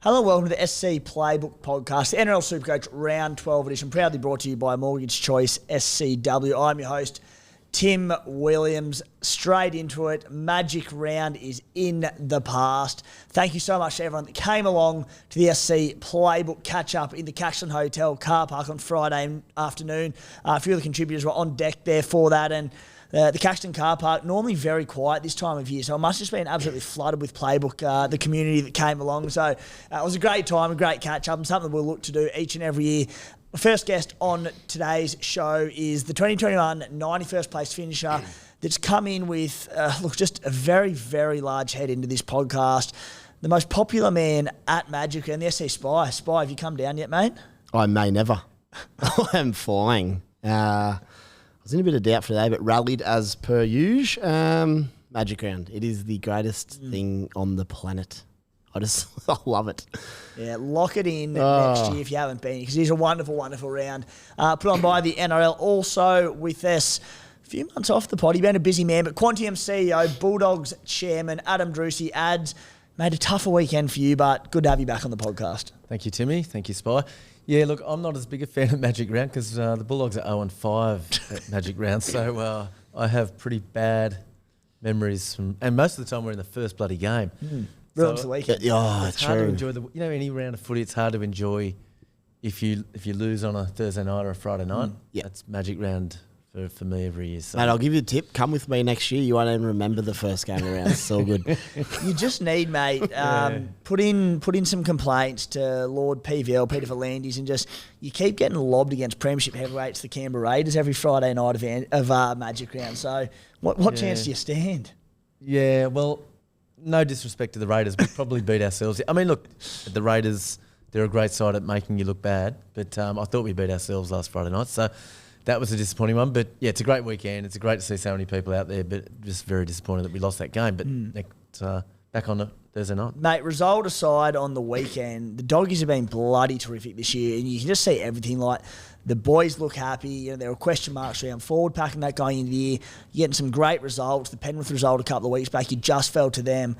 Hello, welcome to the SC Playbook podcast, the NRL Supercoach Round 12 edition, proudly brought to you by Mortgage Choice SCW. I'm your host, Tim Williams. Straight into it, Magic Round is in the past. Thank you so much to everyone that came along to the SC Playbook catch-up in the Caxton Hotel car park on Friday afternoon. A few of the contributors were on deck there for that, and the Caxton car park, normally very quiet this time of year, so it must have just been absolutely flooded with Playbook, the community that came along. So it was a great time, a great catch-up, and something we'll look to do each and every year. The first guest on today's show is the 2021 91st place finisher that's come in with, just a very, very large head into this podcast. The most popular man at Magic and the SC Spy. Spy, have you come down yet, mate? I may never. I am flying. I was in a bit of doubt for today, but rallied as per usual. Magic Round. It is the greatest thing on the planet. I love it. Yeah, lock it in next year if you haven't been, because it is a wonderful, wonderful round. Put on by the NRL. Also with us, a few months off the pod. He's been a busy man, but Quantium CEO, Bulldogs chairman, Adam Driussi, ads. Made a tougher weekend for you, but good to have you back on the podcast. Thank you, Timmy. Thank you, Spy. Yeah, look, I'm not as big a fan of Magic Round because the Bulldogs are 0-5 at Magic Round, so I have pretty bad memories from, and most of the time we're in the first bloody game. Ruins the weekend. It's hard to enjoy any round of footy. It's hard to enjoy if you lose on a Thursday night or a Friday night. That's Magic Round for me every year. So. Mate, I'll give you a tip. Come with me next year. You won't even remember the first game around. It's so good. You just need, mate, put in some complaints to Lord PVL, Peter V'landys, and just you keep getting lobbed against Premiership heavyweights, the Canberra Raiders, every Friday night of Magic Round. So what chance do you stand? Yeah, well, no disrespect to the Raiders, we probably beat ourselves. I mean, look, the Raiders, they're a great side at making you look bad, but I thought we beat ourselves last Friday night, so that was a disappointing one. But yeah, it's a great weekend. It's great to see so many people out there, but just very disappointed that we lost that game. But back on it Thursday night. Mate, result aside on the weekend, the Doggies have been bloody terrific this year, and you can just see everything. Like, the boys look happy. You know, there were question marks around forward packing that going into the year. You're getting some great results. The Penrith result a couple of weeks back, you just fell to them.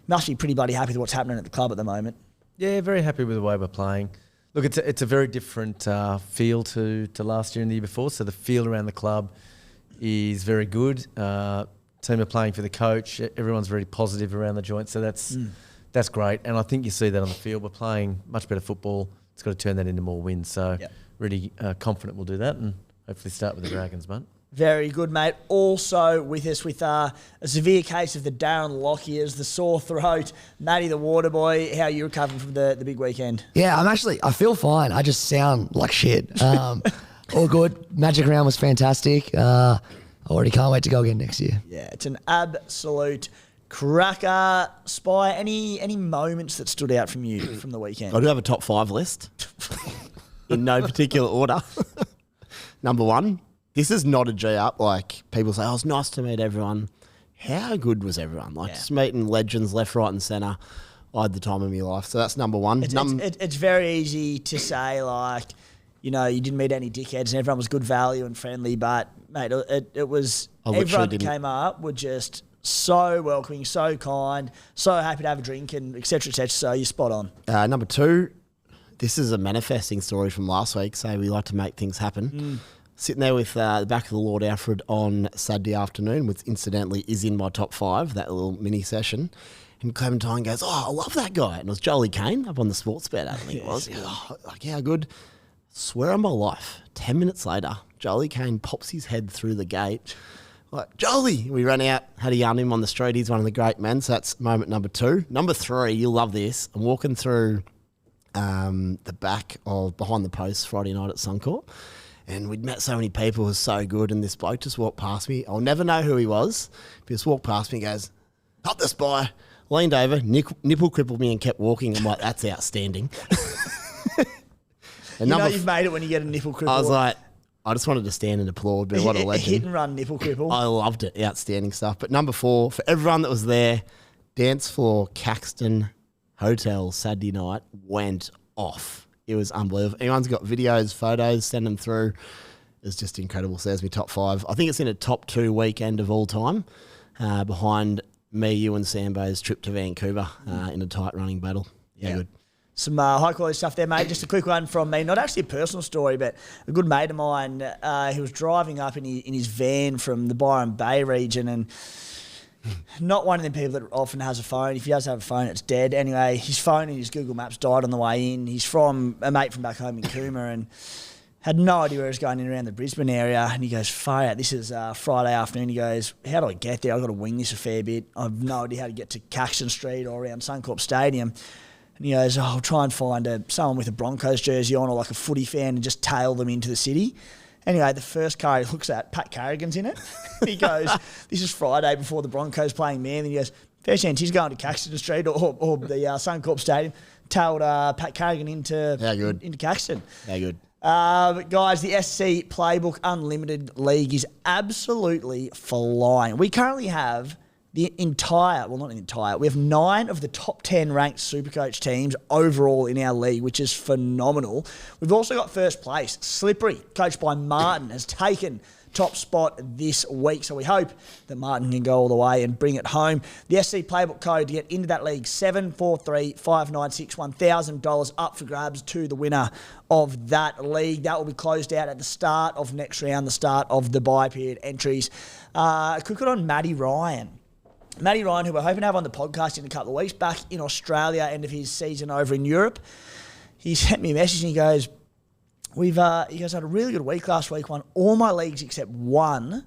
Must be pretty bloody happy with what's happening at the club at the moment. Yeah, very happy with the way we're playing. Look, it's a very different feel to last year and the year before. So the feel around the club is very good. Team are playing for the coach. Everyone's very positive around the joint. So that's great. And I think you see that on the field. We're playing much better football. It's got to turn that into more wins. So really confident we'll do that and hopefully start with the Dragons, mate. Very good, mate. Also with us with a severe case of the Darren Lockyers, the sore throat, Matty the Waterboy. How are you recovering from the big weekend? Yeah, I feel fine. I just sound like shit. All good. Magic Round was fantastic. I already can't wait to go again next year. Yeah, it's an absolute cracker. Spy, any moments that stood out from you from the weekend? I do have a top 5 list in no particular order. Number 1. This is not a G-up. Like, people say, it's nice to meet everyone. How good was everyone? Just meeting legends left, right and centre. I had the time of my life. So that's number 1. It's very easy to say, like, you didn't meet any dickheads and everyone was good value and friendly. But, mate, it was everyone that came up were just so welcoming, so kind, so happy to have a drink and et cetera, et cetera. So you're spot on. Number 2, this is a manifesting story from last week. So we like to make things happen. Sitting there with the back of the Lord Alfred on Saturday afternoon, which incidentally is in my top 5, that little mini session. And Clementine goes, I love that guy. And it was Jolie Kane up on the sports bet, I think it was. Yeah, good. Swear on my life, 10 minutes later, Jolie Kane pops his head through the gate. Like, Jolie! We ran out, had a yarn him on the street. He's one of the great men. So that's moment number 2. Number 3, you'll love this. I'm walking through the back of behind the post Friday night at Suncorp. And we'd met so many people. It was so good. And this bloke just walked past me. I'll never know who he was. He just walked past me and goes, up the Spy. Leaned over, nipple crippled me and kept walking. I'm like, that's outstanding. And you've made it when you get a nipple cripple. I was like, I just wanted to stand and applaud, but what a legend. Hit and run nipple cripple. I loved it. Outstanding stuff. But number 4, for everyone that was there, dance floor Caxton Hotel Saturday night went off. It was unbelievable. Anyone's got videos, photos, send them through. It's just incredible. So there's my top 5. I think it's in a top 2 weekend of all time, behind me, you and Sambo's trip to Vancouver in a tight running battle. Yeah, good. Some high-quality stuff there, mate. Just a quick one from me. Not actually a personal story, but a good mate of mine, he was driving up in his van from the Byron Bay region, and not one of them people that often has a phone. If he does have a phone, it's dead. Anyway, his phone and his Google Maps died on the way in. He's from a mate from back home in Cooma and had no idea where he was going in around the Brisbane area. And he goes, far out, this is Friday afternoon. He goes, how do I get there? I've got to wing this a fair bit. I've no idea how to get to Caxton Street or around Suncorp Stadium. And he goes, I'll try and find someone with a Broncos jersey on or like a footy fan and just tail them into the city. Anyway, the first car he looks at, Pat Carrigan's in it. He goes, this is Friday before the Broncos playing Manly. He goes, fair chance he's going to Caxton Street or the Suncorp Stadium. Tailed Pat Carrigan into Caxton. How good. But guys, the SC Playbook Unlimited League is absolutely flying. We currently have we have 9 of the top 10 ranked Supercoach teams overall in our league, which is phenomenal. We've also got first place. Slippery, coached by Martin, has taken top spot this week. So we hope that Martin can go all the way and bring it home. The SC Playbook code to get into that league, 743596, $1,000 up for grabs to the winner of that league. That will be closed out at the start of next round, the start of the bye period entries. Quick one on Matty Ryan. Matty Ryan, who we're hoping to have on the podcast in a couple of weeks, back in Australia, end of his season over in Europe. He sent me a message and he goes, he goes, I had a really good week last week, won all my leagues except one.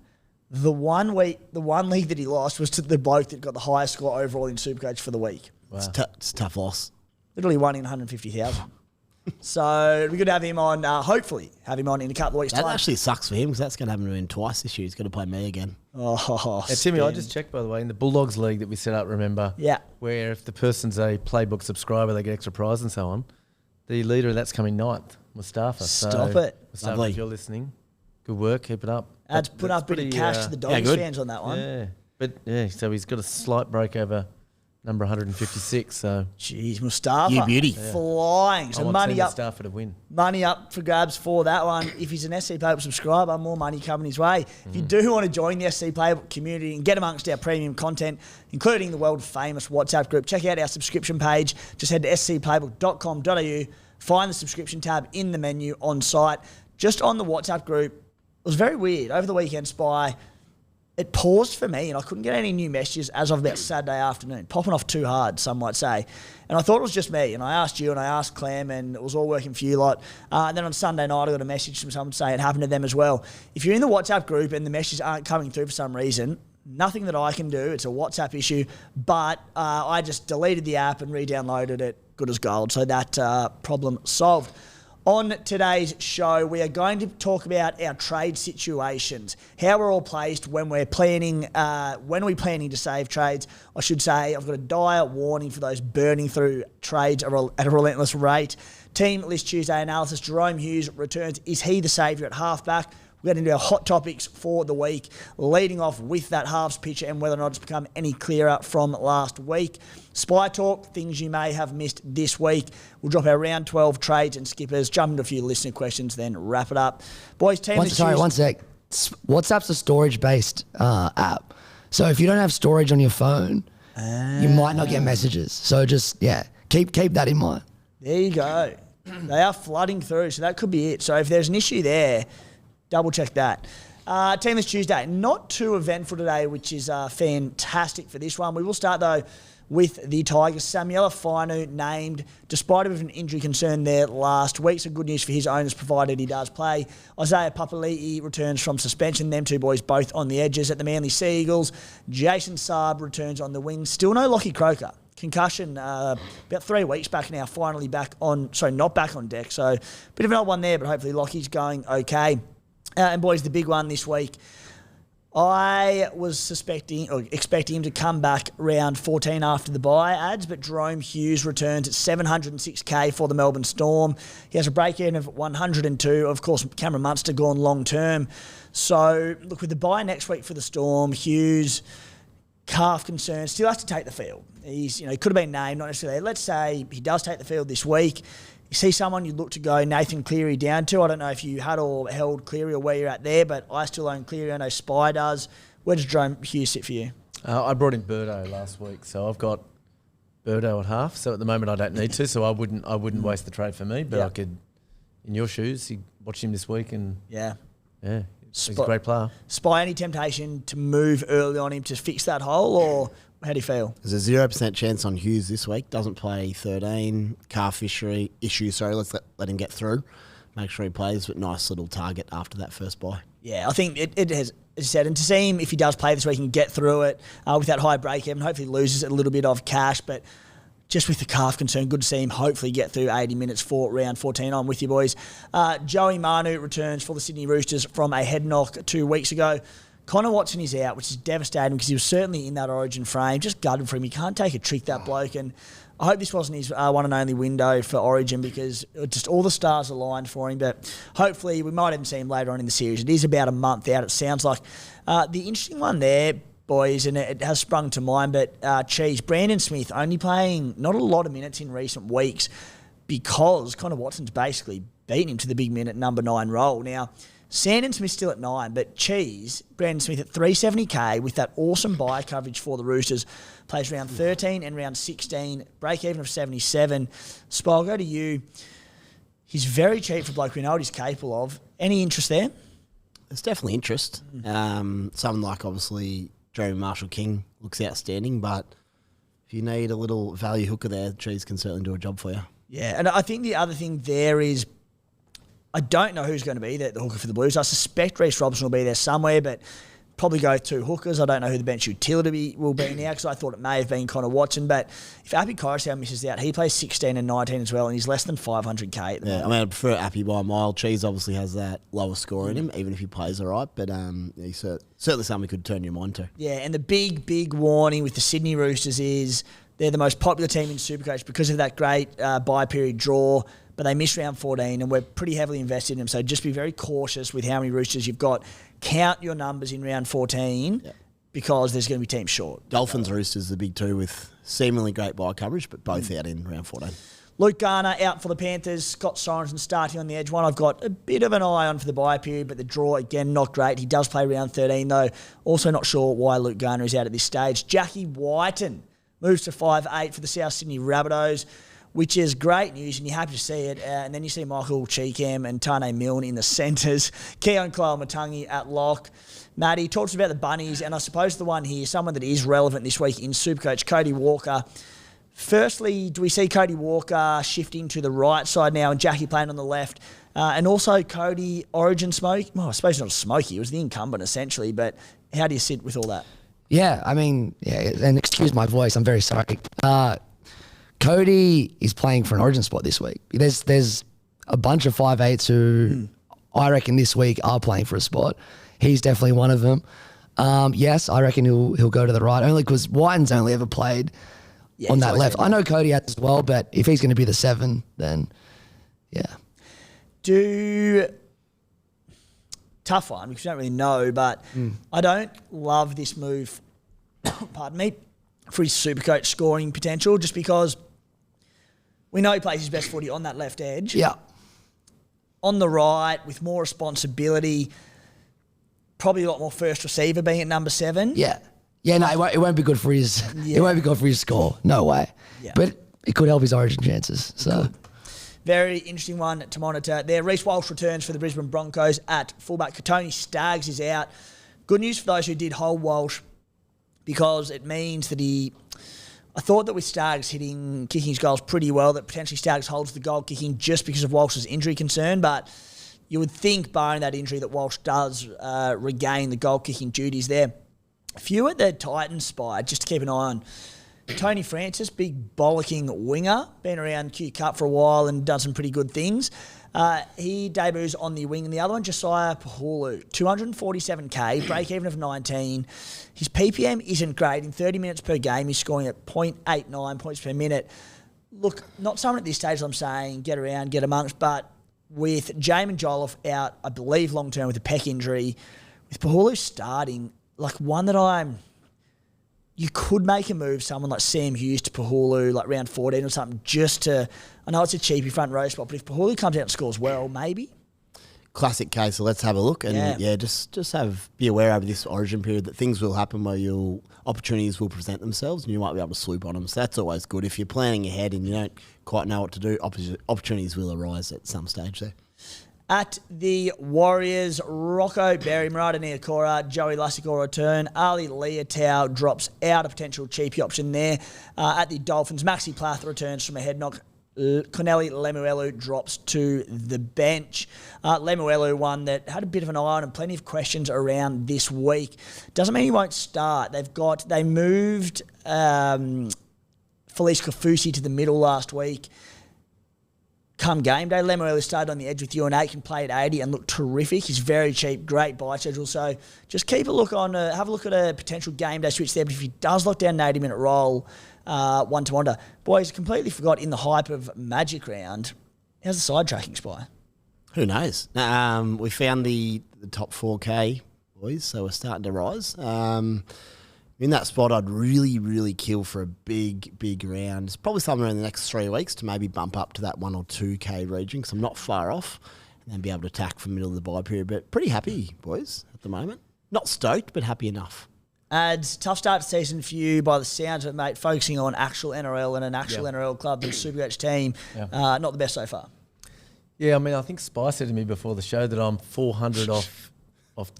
The one league that he lost was to the bloke that got the highest score overall in Supercoach for the week. Wow. It's a tough loss. Literally one in 150,000. So it'd be good to have him on, hopefully have him on in a couple of weeks' time. That actually sucks for him because that's going to happen to him twice this year. He's going to play me again. Oh, Timmy, I just checked, by the way, in the Bulldogs league that we set up, remember? Yeah. Where if the person's a Playbook subscriber, they get extra prize and so on. The leader of that's coming ninth, Mustafa. Stop it. Mustafa, Lovely. if you're listening, good work, keep it up. That's put up a bit of cash to the Dogs fans on that one. Yeah. But yeah, so he's got a slight break over number 156. So Jeez, Mustafa. You beauty. Flying. So I want money Team up. Mustafa to win. Money up for grabs for that one. If he's an SC Playbook subscriber, more money coming his way. If you do want to join the SC Playbook community and get amongst our premium content, including the world-famous WhatsApp group, check out our subscription page. Just head to scplaybook.com.au, find the subscription tab in the menu on site. Just on the WhatsApp group, it was very weird. Over the weekend, Spy, it paused for me and I couldn't get any new messages as of about Saturday afternoon. Popping off too hard, some might say. And I thought it was just me. And I asked you and I asked Clem and it was all working for you lot. And then on Sunday night, I got a message from someone saying it happened to them as well. If you're in the WhatsApp group and the messages aren't coming through for some reason, nothing that I can do. It's a WhatsApp issue. But I just deleted the app and re-downloaded it. Good as gold. So that problem solved. On today's show, we are going to talk about our trade situations, how we're all placed when we're planning, to save trades. I should say I've got a dire warning for those burning through trades at a relentless rate. Team List Tuesday analysis, Jahrome Hughes returns. Is he the saviour at halfback? We'll get into our hot topics for the week, leading off with that halves picture and whether or not it's become any clearer from last week. Spy Talk, things you may have missed this week. We'll drop our round 12 trades and skippers, jump into a few listener questions, then wrap it up. Boys, team List Tuesday. One sec. WhatsApp's a storage-based app. So if you don't have storage on your phone, you might not get messages. So just, keep that in mind. There you go. They are flooding through, so that could be it. So if there's an issue there, double check that. Team List Tuesday, not too eventful today, which is fantastic for this one. We will start, though, with the Tigers. Samuela Fainu named, despite a bit of an injury concern there last week. So good news for his owners, provided he does play. Isaiah Papali'i returns from suspension. Them two boys both on the edges at the Manly Sea Eagles. Jason Saab returns on the wings. Still no Lockie Croker. Concussion about 3 weeks back now, finally not back on deck. So bit of an odd one there, but hopefully Lockie's going okay. And boys, the big one this week, I was expecting him to come back round 14 after the bye ads, but Jahrome Hughes returns at $706K for the Melbourne Storm. He has a break-even of 102. Of course, Cameron Munster gone long-term. So, look, with the bye next week for the Storm, Hughes, calf concern, still has to take the field. He's, he could have been named, not necessarily. Let's say he does take the field this week. You see someone you'd look to go Nathan Cleary down to. I don't know if you had or held Cleary or where you're at there, but I still own Cleary. I know Spy does. Where does Jahrome Hughes sit for you? I brought in Birdo last week, so I've got Birdo at half. So at the moment I don't need to. So I wouldn't waste the trade for me. But Yeah. I could, in your shoes, you watch him this week and Yeah. he's a great player. Spy any temptation to move early on him to fix that hole, or how do you feel? There's a 0% chance on Hughes this week. Doesn't play 13. Calf issue. Sorry, let's let him get through. Make sure he plays, but nice little target after that first bye. Yeah, I think it has, as you said, and to see him, if he does play this week and get through it with that high break even, hopefully loses a little bit of cash, but just with the calf concern, good to see him hopefully get through 80 minutes for round 14. I'm with you, boys. Joey Manu returns for the Sydney Roosters from a head knock 2 weeks ago. Connor Watson is out, which is devastating because he was certainly in that Origin frame. Just gutted for him. You can't take a trick, that bloke. And I hope this wasn't his one and only window for Origin, because just all the stars aligned for him. But hopefully we might even see him later on in the series. It is about a month out, it sounds like. The interesting one there, boys, and it has sprung to mind, but Brandon Smith only playing not a lot of minutes in recent weeks because Connor Watson's basically beaten him to the big minute number 9 role. Now, Sandon Smith's still at 9, but Brandon Smith at 370k with that awesome buy coverage for the Roosters. Plays round 13 and round 16, break even of 77. Spy, I'll go to you. He's very cheap for bloke we know what he's capable of. Any interest there? There's definitely interest. Someone like, obviously, Jeremy Marshall-King looks outstanding, but if you need a little value hooker there, Cheese can certainly do a job for you. Yeah, and I think the other thing there is I don't know who's going to be the hooker for the Blues. I suspect Reece Robson will be there somewhere, but probably go with 2 hookers. I don't know who the bench utility will be now, because I thought it may have been Connor Watson. But if Appy Coruscant misses out, he plays 16 and 19 as well, and he's less than 500k at the moment. I mean, I prefer Appy by a mile. Cheese obviously has that lower score in him, even if he plays all right. But he's certainly something you could turn your mind to. Yeah, and the big warning with the Sydney Roosters is they're the most popular team in Supercoach because of that great bye period draw. But they missed round 14, and we're pretty heavily invested in them. So just be very cautious with how many Roosters you've got. Count your numbers in round 14 because there's going to be teams short. Dolphins, Roosters, the big two with seemingly great bye coverage, but both out in round 14. Luke Garner out for the Panthers. Scott Sorensen starting on the edge. One I've got a bit of an eye on for the bye period, but the draw, again, not great. He does play round 13, though. Also not sure why Luke Garner is out at this stage. Jackie Whiten moves to 5'8" for the South Sydney Rabbitohs, which is great news, and you're happy to see it. And then you see Michael Cheekham and Tane Milne in the centres. Keon Kyle-Matangi at lock. Matty talks about the Bunnies, and I suppose the one here, someone that is relevant this week in Supercoach, Cody Walker. Firstly, do we see Cody Walker shifting to the right side now and Jackie playing on the left? And also Cody Origin smoke? Well, I suppose not a smoky. It was the incumbent essentially, but how do you sit with all that? Yeah, I mean, and excuse my voice, I'm very sorry. Cody is playing for an Origin spot this week. There's a bunch of 5'8s who I reckon this week are playing for a spot. He's definitely one of them. Yes, I reckon he'll go to the right, only because Whiten's only ever played on that left. I know Cody has as well, but if he's going to be the 7, then yeah. Tough one because you don't really know, but I don't love this move, pardon me, for his Supercoach scoring potential, just because we know he plays his best footy on that left edge. Yeah. On the right, with more responsibility, probably a lot more first receiver being at number 7. Yeah. Yeah, no, it won't be good for his it won't be good for his score. No way. Yeah. But it could help his Origin chances. So very interesting one to monitor there. Reece Walsh returns for the Brisbane Broncos at fullback. Tony Staggs is out. Good news for those who did hold Walsh, because it means that I thought that with Staggs kicking his goals pretty well, that potentially Staggs holds the goal kicking just because of Walsh's injury concern, but you would think, barring that injury, that Walsh does regain the goal kicking duties there. A few at the Titans spy, just to keep an eye on. Tony Francis, big bollocking winger, been around Q Cup for a while and done some pretty good things. He debuts on the wing. And the other one, Josiah Pahulu, 247k, break even of 19. His PPM isn't great. In 30 minutes per game, he's scoring at 0.89 points per minute. Look, not someone at this stage I'm saying get around, get amongst, but with Jamin Jolliffe out, I believe long-term with a pec injury, with Pahulu starting, like one that you could make a move, someone like Sam Hughes to Pahulu, like round 14 or something, just to, I know it's a cheapy front row spot, but if Pahulu comes out and scores well, maybe. classic case. So let's have a look and just be aware over this Origin period that things will happen where opportunities will present themselves and you might be able to swoop on them. So that's always good. If you're planning ahead and you don't quite know what to do, opportunities will arise at some stage there. At the Warriors, Rocco Berry, Murata Niokora, Joey Lussick will return. Ali Leotau drops out, a potential cheapie option there. At the Dolphins, Maxi Plath returns from a head knock. Corneli Lemuelu drops to the bench. Lemuelu, one that had a bit of an eye on and plenty of questions around this week. Doesn't mean he won't start. They moved Felice Kafusi to the middle last week. Come game day, Lemuelu started on the edge with UNA, can play at 80 and look terrific. He's very cheap, great buy schedule. So just keep a look on, have a look at a potential game day switch there. But if he does lock down an 80-minute role, one to wonder. Boys, completely forgot in the hype of Magic Round, how's the side tracking, Spy? Who knows? We found the top 4K, boys, so we're starting to rise. In that spot, I'd really, really kill for a big round. It's probably somewhere in the next 3 weeks to maybe bump up to that 1 or 2K region because I'm not far off and then be able to attack from the middle of the buy period. But pretty happy, boys, at the moment. Not stoked, but happy enough. Ads, tough start to season for you by the sounds of it, mate, focusing on actual NRL and an actual NRL club, the Supercoach team. Not the best so far. Yeah, I mean, I think Spy said to me before the show that I'm 400 off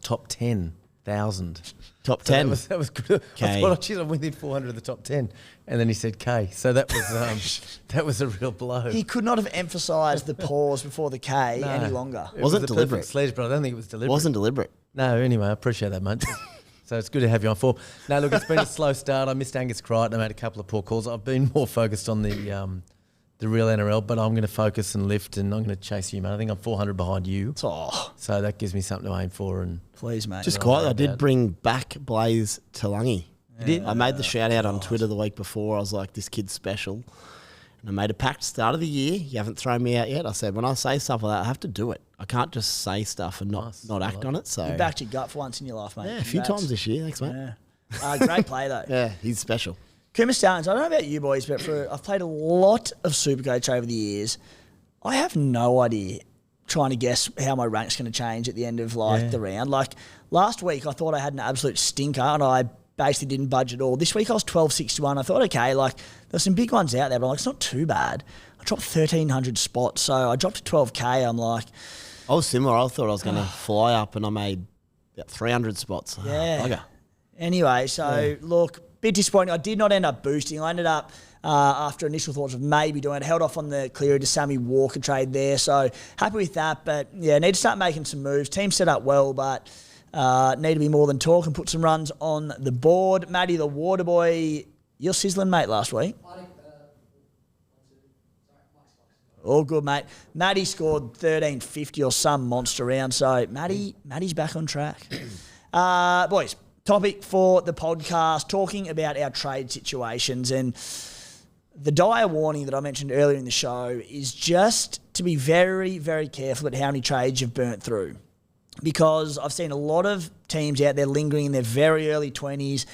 top 10,000. Top 10. That was good. I thought, geez, I'm within 400 of the top 10. And then he said K. So that was that was a real blow. He could not have emphasised the pause before the K any longer. It wasn't was deliberate. Sledge, but I don't think it was deliberate. Wasn't deliberate. No, anyway, I appreciate that, mate. So it's good to have you on form. No, look, it's been a slow start. I missed Angus Crichton. I made a couple of poor calls. I've been more focused on the real NRL, but I'm going to focus and lift, and I'm going to chase you, mate. I think I'm 400 behind you. Oh, so that gives me something to aim for. And please, mate. Just quietly, I did bring back Blaze Talagi. You did? I made the shout out on Twitter the week before. I was like, this kid's special. And I made a pact start of the year. You haven't thrown me out yet. I said, when I say stuff like that, I have to do it. I can't just say stuff and not act on it. So you backed your gut for once in your life, mate. Yeah, a few times this year. Thanks, mate. Yeah. Great play, though. Yeah, he's special. Kuma Stallions, I don't know about you boys, but I've played a lot of Supercoach over the years. I have no idea trying to guess how my rank's going to change at the end of the round. Like last week, I thought I had an absolute stinker and I basically didn't budge at all. This week, I was 1261. I thought, okay, like there's some big ones out there, but I'm like, it's not too bad. I dropped 1,300 spots, so I dropped to 12K. I'm like... I was similar. I thought I was going to fly up and I made about 300 spots. Yeah. Okay. Anyway, so look... Bit disappointing. I did not end up boosting. I ended up, after initial thoughts of maybe doing it, held off on the Cleary to Sammy Walker trade there. So happy with that. But yeah, need to start making some moves. Team set up well, but need to be more than talk and put some runs on the board. Matty, the Waterboy, you're sizzling, mate, last week. All good, mate. Matty scored 1350 or some monster round. So Matty's back on track. Boys. Topic for the podcast, talking about our trade situations, and the dire warning that I mentioned earlier in the show is just to be very, very careful at how many trades you've burnt through, because I've seen a lot of teams out there lingering in their very early 20s,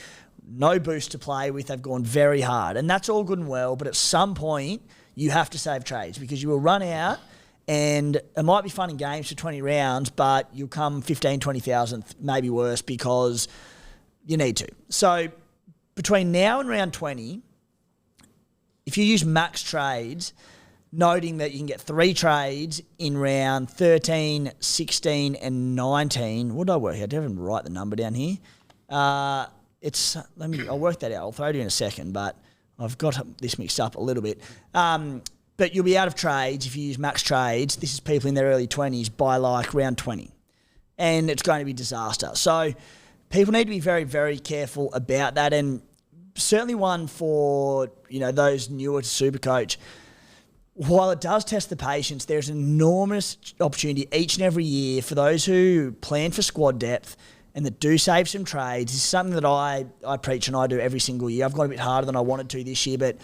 no boost to play with, they've gone very hard, and that's all good and well, but at some point you have to save trades because you will run out. And it might be fun in games for 20 rounds, but you'll come 15, 20,000th, maybe worse, because you need to. So between now and round 20, if you use max trades, noting that you can get 3 trades in round 13, 16, and 19. What did I work out? I didn't even write the number down here. I'll work that out. I'll throw it in a second, but I've got this mixed up a little bit. But you'll be out of trades if you use max trades. This is people in their early 20s by like round 20. And it's going to be disaster. So people need to be very, very careful about that. And certainly one for, those newer to Supercoach. While it does test the patience, there's an enormous opportunity each and every year for those who plan for squad depth and that do save some trades. It's something that I preach and I do every single year. I've got a bit harder than I wanted to this year, but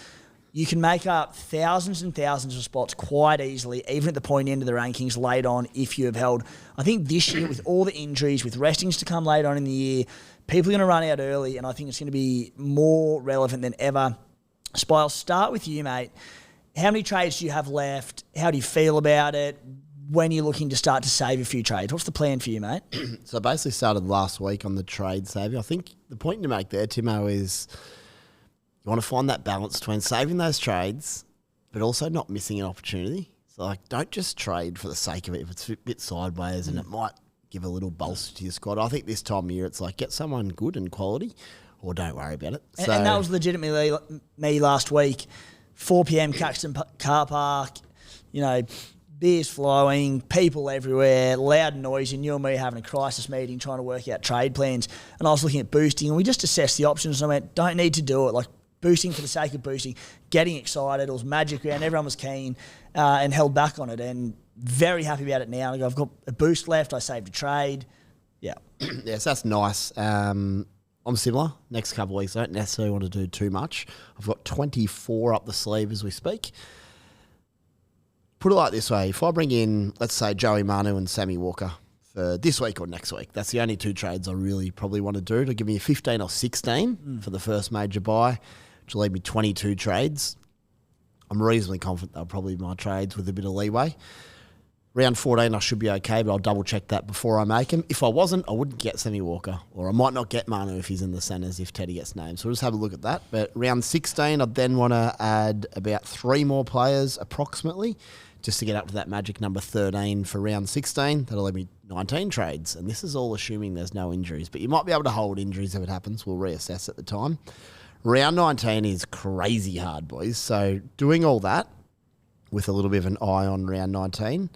you can make up thousands and thousands of spots quite easily, even at the point end of the rankings late on if you have held. I think this year, with all the injuries, with restings to come late on in the year, people are going to run out early, and I think it's going to be more relevant than ever. Spy, I'll start with you, mate. How many trades do you have left? How do you feel about it? when you're looking to start to save a few trades? What's the plan for you, mate? So I basically started last week on the trade saving. I think the point you make there, Timo, is you want to find that balance between saving those trades but also not missing an opportunity. So, like, don't just trade for the sake of it if it's a bit sideways and it might give a little bolster to your squad. I think this time of year it's like get someone good and quality or don't worry about it. And that was legitimately me last week. 4 p.m, Caxton car park, beers flowing, people everywhere, loud and noisy, and you and me having a crisis meeting trying to work out trade plans. And I was looking at boosting, and we just assessed the options, and I went, don't need to do it. Like, boosting for the sake of boosting, getting excited. It was magic round. Everyone was keen and held back on it, and very happy about it now. I've got a boost left. I saved a trade. Yeah. Yes, that's nice. I'm similar. Next couple of weeks, I don't necessarily want to do too much. I've got 24 up the sleeve as we speak. Put it like this way. If I bring in, let's say, Joey Manu and Sammy Walker for this week or next week, that's the only 2 trades I really probably want to do to give me a 15 or 16 for the first major buy, which will leave me 22 trades. I'm reasonably confident they'll probably be my trades with a bit of leeway. Round 14, I should be okay, but I'll double-check that before I make them. If I wasn't, I wouldn't get Sammy Walker, or I might not get Manu if he's in the centres if Teddy gets named. So we'll just have a look at that. But round 16, I'd then want to add about 3 more players approximately, just to get up to that magic number 13 for round 16. That'll leave me 19 trades. And this is all assuming there's no injuries. But you might be able to hold injuries if it happens. We'll reassess at the time. Round 19 is crazy hard, boys. So doing all that with a little bit of an eye on round 19,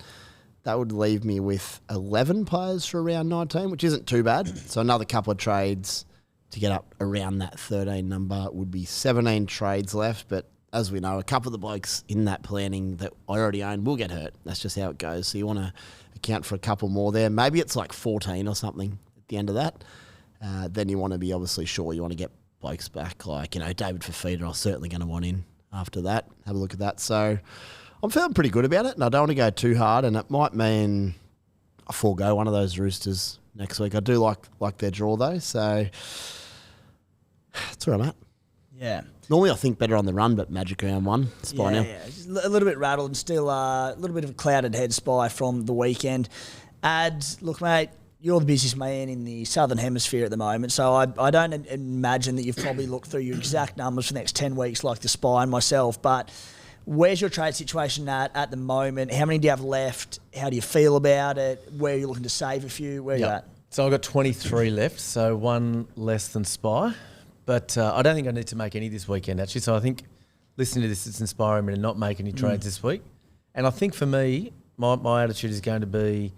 that would leave me with 11 players for round 19, which isn't too bad. So another couple of trades to get up around that 13 number would be 17 trades left. But as we know, a couple of the blokes in that planning that I already own will get hurt. That's just how it goes. So you want to account for a couple more there. Maybe it's like 14 or something at the end of that. Then you want to be obviously sure you want to get blokes back. Like, David Fafita, I'm certainly going to want in after that. Have a look at that. So I'm feeling pretty good about it, and I don't want to go too hard, and it might mean I forego one of those Roosters next week. I do like their draw, though, so that's where I'm at. Yeah. Normally I think better on the run, but magic round 1, Spy now. Yeah, just a little bit rattled and still a little bit of a clouded head, Spy, from the weekend. Ads, look, mate, you're the busiest man in the Southern Hemisphere at the moment, so I don't imagine that you've probably looked through your exact numbers for the next 10 weeks like the Spy and myself, but where's your trade situation at the moment? How many do you have left? How do you feel about it? Where are you looking to save a few? Where are you at? So I've got 23 left, so 1 less than Spy. But I don't think I need to make any this weekend, actually. So I think listening to this, it's inspiring me to not make any trades this week. And I think for me, my attitude is going to be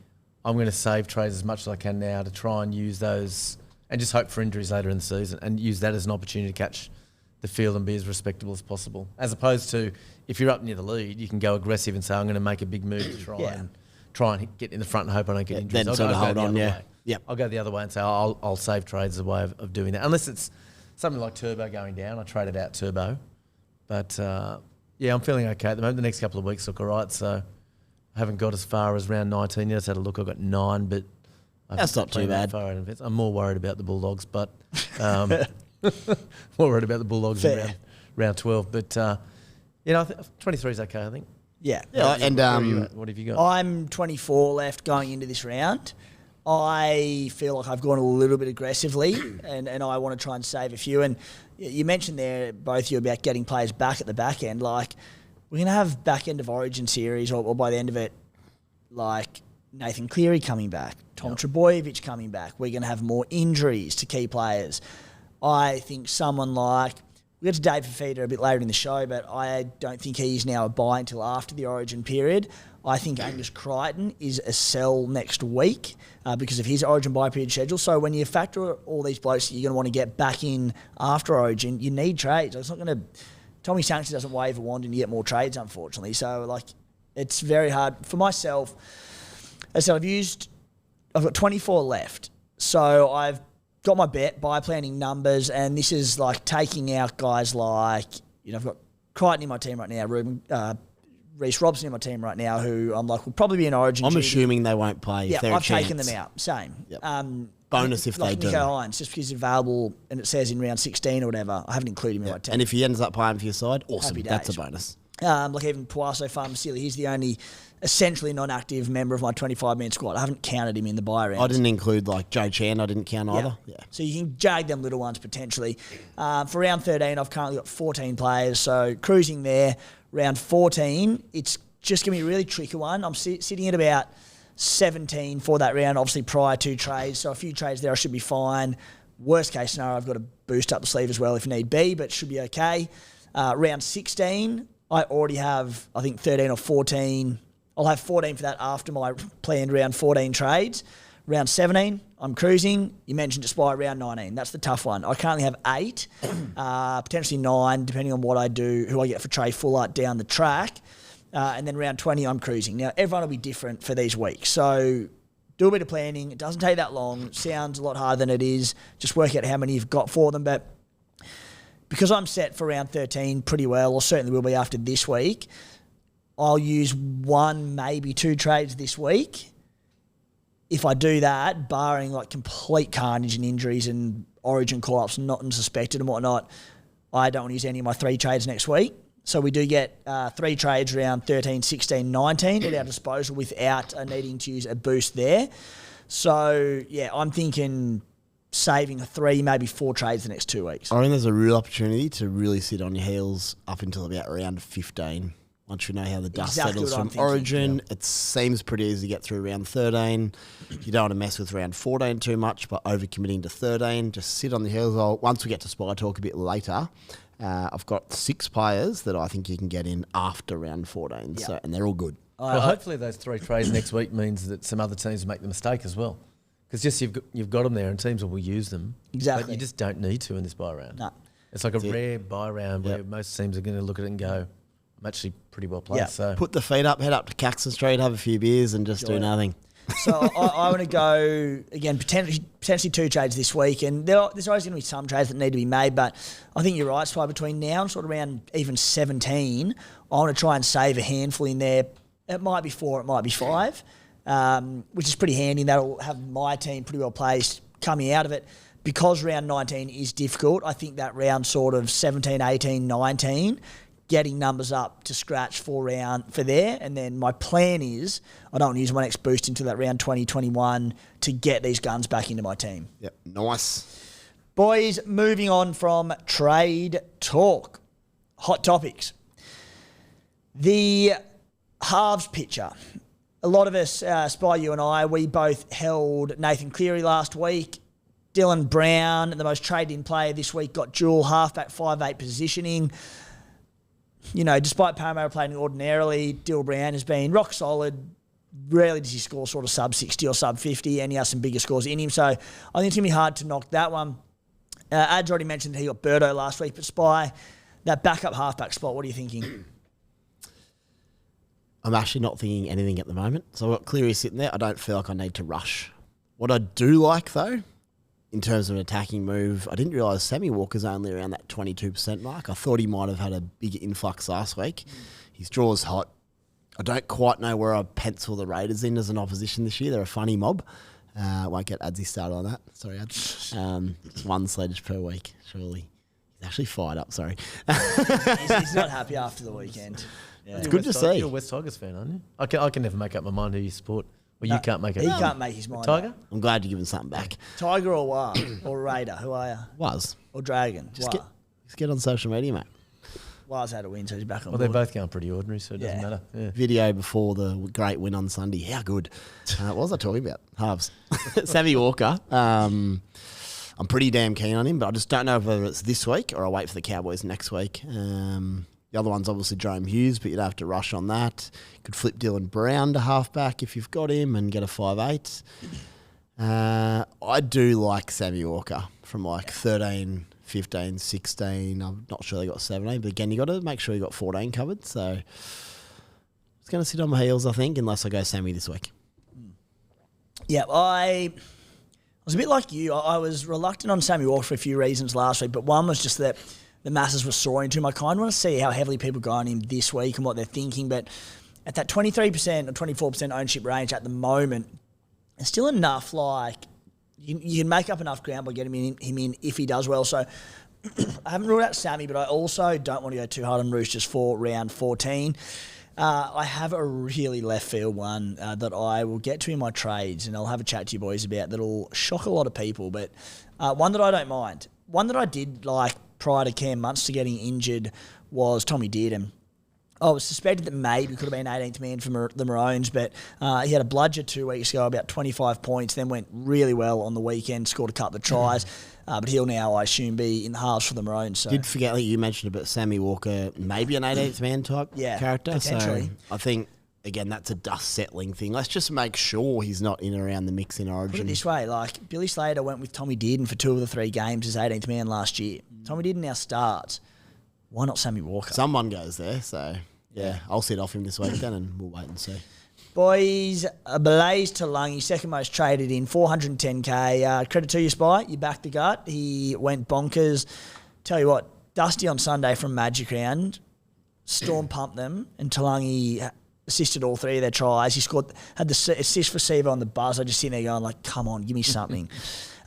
I'm going to save trades as much as I can now to try and use those and just hope for injuries later in the season and use that as an opportunity to catch the field and be as respectable as possible. As opposed to if you're up near the lead, you can go aggressive and say, I'm going to make a big move to try and get in the front and hope I don't get injuries. Then sort of hold on, Yeah, I'll go the other way and say I'll save trades as a way of doing that. Unless it's something like Turbo going down. I traded out Turbo. But, I'm feeling okay at the moment. The next couple of weeks look all right. So I haven't got as far as round 19 yet. I just had a look. I got 9, but that's not too bad. I'm more worried about the Bulldogs, but more worried about the Bulldogs in round 12. But, 23 is okay, I think. Yeah. What have you got? I'm 24 left going into this round. I feel like I've gone a little bit aggressively and I want to try and save a few. And you mentioned there, both of you, about getting players back at the back end. Like, we're going to have back end of Origin series or by the end of it, like Nathan Cleary coming back, Tom Trebojevic coming back. We're going to have more injuries to key players. I think someone like, we'll get to Dave Fafita a bit later in the show, but I don't think he's now a buy until after the Origin period. I think Angus Crichton is a sell next week because of his Origin buy period schedule. So when you factor all these blokes that you're going to want to get back in after Origin, you need trades. It's not going to... Tommy Sankster doesn't wave a wand and you get more trades, unfortunately. So, it's very hard. For myself, as I said, I've got 24 left. So I've got my buy planning numbers, and this is taking out guys like, I've got Crichton in my team right now, Reece Robson in my team right now, who I'm will probably be an Origin. I'm assuming they won't play. Yeah, if they're I've taken them out. Same. Yep. Bonus if they do. Nico Hines, just because he's available and it says in round 16 or whatever, I haven't included him in my team. And if he ends up playing for your side, awesome. That's a bonus. Like even Puaso Farmasili, he's the only essentially non-active member of my 25-man squad. I haven't counted him in the buy rounds. I didn't include like Joe Chan. I didn't count either. Yeah. So you can jag them little ones potentially. For round 13, I've currently got 14 players, so cruising there. Round 14, it's just going to be a really tricky one. I'm sitting at about 17 for that round, obviously prior to trades. So a few trades there I should be fine. Worst case scenario, I've got to boost up the sleeve as well if need be, but should be okay. Round 16, I already have, I think, 13 or 14. I'll have 14 for that after my planned round 14 trades. Round 17, I'm cruising. You mentioned just by round 19. That's the tough one. I currently have 8, potentially 9, depending on what I do, who I get for Trey Fullart down the track. And then round 20, I'm cruising. Now, everyone will be different for these weeks. So do a bit of planning. It doesn't take that long. It sounds a lot harder than it is. Just work out how many you've got for them. But because I'm set for round 13 pretty well, or certainly will be after this week, I'll use 1, maybe 2 trades this week. If I do that, barring like complete carnage and injuries and origin call-ups not unsuspected and whatnot, I don't want to use any of my 3 trades next week. So we do get 3 trades around 13, 16, 19 at our disposal without needing to use a boost there. So, yeah, I'm thinking saving 3, maybe 4 trades the next 2 weeks. I think there's a real opportunity to really sit on your heels up until about round 15. Once you know how the dust settles from Origin, it seems pretty easy to get through round 13. You don't want to mess with round 14 too much, but overcommitting to 13. Just sit on the heels. Once we get to Spy Talk a bit later, I've got 6 players that I think you can get in after round 14, so, and they're all good. Well, hopefully those 3 trades next week means that some other teams make the mistake as well. Because just you've got them there and teams will use them. Exactly. But you just don't need to in this buy round. No. It's like a rare buy round where most teams are going to look at it and go, I'm actually pretty well placed. Yeah. So Put the feet up, head up to Caxton Street, have a few beers and just do nothing. So I want to go, again, potentially 2 trades this week. And there's always going to be some trades that need to be made. But I think you're right, Spy, between now and sort of around even 17, I want to try and save a handful in there. It might be 4, it might be 5, which is pretty handy. That'll have my team pretty well placed coming out of it. Because round 19 is difficult, I think that round sort of 17, 18, 19, getting numbers up to scratch for there. And then my plan is I don't want to use my next boost into that round 20, 21 to get these guns back into my team. Yep, nice. Boys, moving on from trade talk. Hot topics. The halves picture. A lot of us, Spy, you and I, we both held Nathan Cleary last week. Dylan Brown, the most traded-in player this week, got dual halfback 5'8" positioning. You know, despite Parramatta playing ordinarily, Dylan Brown has been rock solid. Rarely does he score sort of sub 60 or sub 50, and he has some bigger scores in him. So I think it's going to be hard to knock that one. Ad's already mentioned that he got Birdo last week, but Spy, that backup halfback spot, what are you thinking? I'm actually not thinking anything at the moment. So I've got Cleary sitting there. I don't feel like I need to rush. What I do like, though, in terms of an attacking move, I didn't realise Sammy Walker's only around that 22% mark. I thought he might have had a bigger influx last week. His draw's hot. I don't quite know where I pencil the Raiders in as an opposition this year. They're a funny mob. Won't get Adsy started on that. Sorry, Ads. It's 1 sledge per week, surely. He's actually fired up, sorry. He's not happy after the weekend. Yeah. It's good to see. You're a West Tigers fan, aren't you? I can never make up my mind who you support. Well, you can't make it. He can't make his mind Tiger? up. I'm glad you're giving something back. Tiger or War? Or Raider? Who are you? Was. Or Dragon? Just get on social media, mate. War's had a win, so he's back on Well, board. they're both going pretty ordinary, so it doesn't matter. Yeah. Video before the great win on Sunday. How good. What was I talking about? Halves. Sammy Walker. I'm pretty damn keen on him, but I just don't know whether it's this week or I'll wait for the Cowboys next week. The other one's obviously Jahrome Hughes, but you'd have to rush on that. Could flip Dylan Brown to halfback if you've got him and get a 5'8". I do like Sammy Walker from like 13, 15, 16. I'm not sure they got 17, but again, you got to make sure you got 14 covered. So it's going to sit on my heels, I think, unless I go Sammy this week. Yeah, I was a bit like you. I was reluctant on Sammy Walker for a few reasons last week, but one was just that the masses were soaring to him. I kind of want to see how heavily people go on him this week and what they're thinking, but at that 23% or 24% ownership range at the moment, it's still enough, like, you can make up enough ground by getting him in if he does well. So I haven't ruled out Sammy, but I also don't want to go too hard on Roosters for round 14. I have a really left field one that I will get to in my trades, and I'll have a chat to you boys about that'll shock a lot of people, but one that I don't mind. One that I did like prior to Cam Munster getting injured was Tommy Dearden. I was suspected that maybe could have been 18th man for the Maroons, but he had a bludger 2 weeks ago, about 25 points, then went really well on the weekend, scored a couple of tries. But he'll now, I assume, be in the halves for the Maroons. So. Did forget that you mentioned about Sammy Walker, maybe an 18th man type character. Potentially. So I think, again, that's a dust settling thing. Let's just make sure he's not in and around the mix in Origin. Put it this way, like Billy Slater went with Tommy Dearden for 2 of the 3 games as 18th man last year. Tommy Dearden now starts. Why not Sammy Walker? Someone goes there, so yeah, I'll sit off him this week then and we'll wait and see. Boys, Blaze Talagi, second most traded in, 410k. Credit to you, Spy. You backed the gut. He went bonkers. Tell you what, Dusty on Sunday from Magic Round, Storm pumped them, and Talagi assisted all 3 of their tries. He had the assist for Sivo on the buzzer, just sitting there going like, come on, give me something.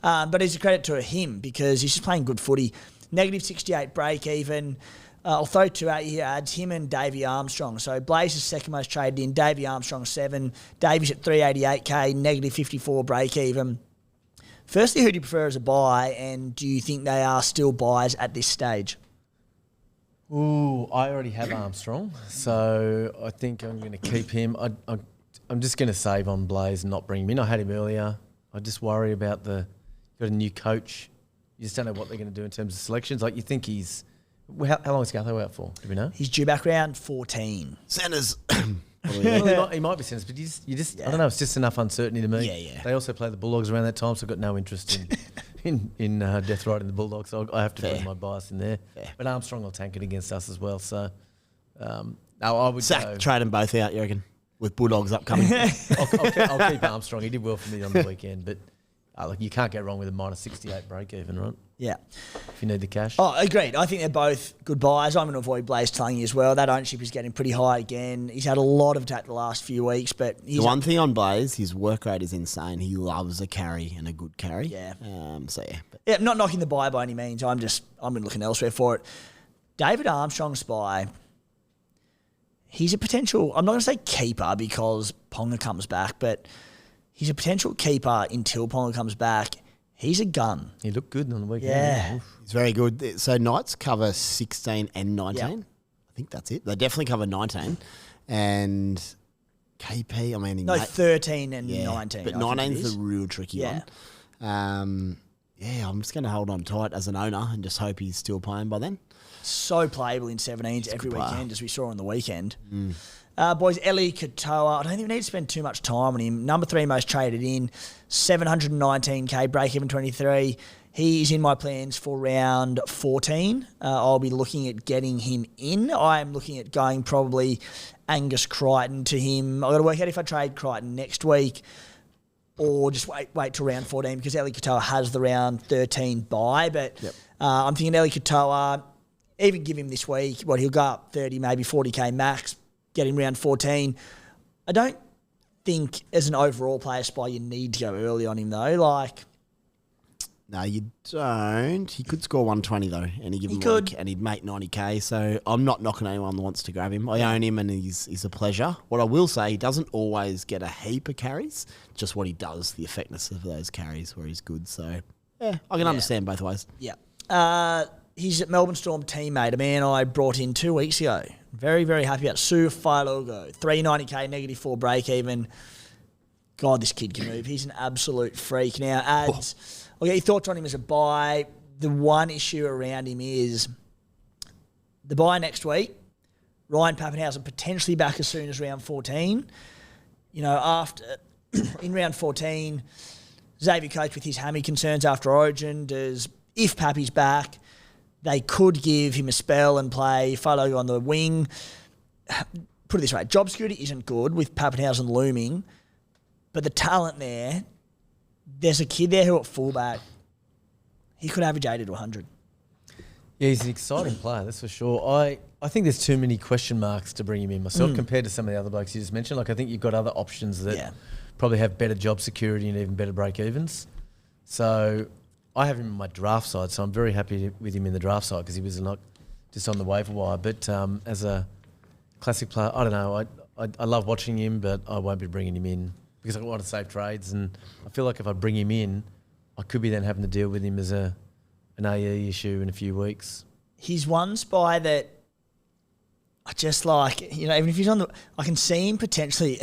But it's a credit to him because he's just playing good footy. Negative 68 break even. I'll throw 2 out here. Adds him and Davey Armstrong. So Blaze is second most traded in. Davey Armstrong 7. Davey's at 388k. Negative 54 break even. Firstly, who do you prefer as a buy, and do you think they are still buys at this stage? Ooh, I already have Armstrong, so I think I'm going to keep him. I'm just going to save on Blaze and not bring him in. I had him earlier. I just worry about got a new coach. You just don't know what they're going to do in terms of selections. Like, you think he's... How long is Gutho out for? Do we know? He's due back round 14. Centers. Well, he might be centers, but I don't know. It's just enough uncertainty to me. Yeah. They also play the Bulldogs around that time, so I've got no interest in death riding the Bulldogs. So I have to put my bias in there. Fair. But Armstrong will tank it against us as well. So I would go. Trade them both out, you reckon? With Bulldogs upcoming. I'll keep Armstrong. He did well for me on the weekend, but you can't get wrong with a minus 68 break even, right? Yeah. If you need the cash. Oh, agreed. I think they're both good buys. I'm going to avoid Blaze Talagi as well. That ownership is getting pretty high again. He's had a lot of attack the last few weeks, but the one thing on Blaze, his work rate is insane. He loves a carry and a good carry. Yeah. Yeah, not knocking the buy by any means. I'm looking elsewhere for it. David Armstrong Spy. He's a potential. I'm not going to say keeper because Ponga comes back, but he's a potential keeper until Ponga comes back. He's a gun. He looked good on the weekend. Yeah. He's very good. So Knights cover 16 and 19. Yep. I think that's it. They definitely cover 19. And KP, I mean... 13 and 19. But 19 is the real tricky one. I'm just going to hold on tight as an owner and just hope he's still playing by then. So playable in 17s every weekend, as we saw on the weekend. Boys, Eli Katoa, I don't think we need to spend too much time on him. Number 3 most traded in, 719k, break-even 23. He is in my plans for round 14. I'll be looking at getting him in. I am looking at going probably Angus Crichton to him. I've got to work out if I trade Crichton next week or just wait till round 14 because Eli Katoa has the round 13 bye. But I'm thinking Eli Katoa, even give him this week, he'll go up 30, maybe 40k max, get him round 14. I don't think as an overall player Spy you need to go early on him though. No, you don't. He could score 120 though, any given week, and he'd make 90k. So I'm not knocking anyone that wants to grab him. I own him, and he's a pleasure. What I will say, he doesn't always get a heap of carries. Just what he does, the effectiveness of those carries, where he's good. So I can understand both ways. Yeah. He's a Melbourne Storm teammate, a man I brought in 2 weeks ago. Very, very happy about Su Failogo. 390k, negative 4 break even. God, this kid can move. He's an absolute freak. Now, I'll get your thoughts on him as a buy. The one issue around him is the buy next week. Ryan Pappenhausen potentially back as soon as round 14. After in round 14, Xavier Coates with his hammy concerns after Origin if Pappy's back, they could give him a spell and play Failogo on the wing. Put it this way, job security isn't good with Pappenhausen looming, but the talent there's a kid there who at fullback, he could average 80 to 100. Yeah, he's an exciting player, that's for sure. I think there's too many question marks to bring him in myself compared to some of the other blokes you just mentioned. I think you've got other options that probably have better job security and even better break-evens. So I have him in my draft side, so I'm very happy with him in the draft side because he was not just on the waiver wire. But as a classic player, I don't know. I love watching him, but I won't be bringing him in because I want to save trades. And I feel like if I bring him in, I could be then having to deal with him as an AE issue in a few weeks. He's one spy that I just like, even if he's on I can see him potentially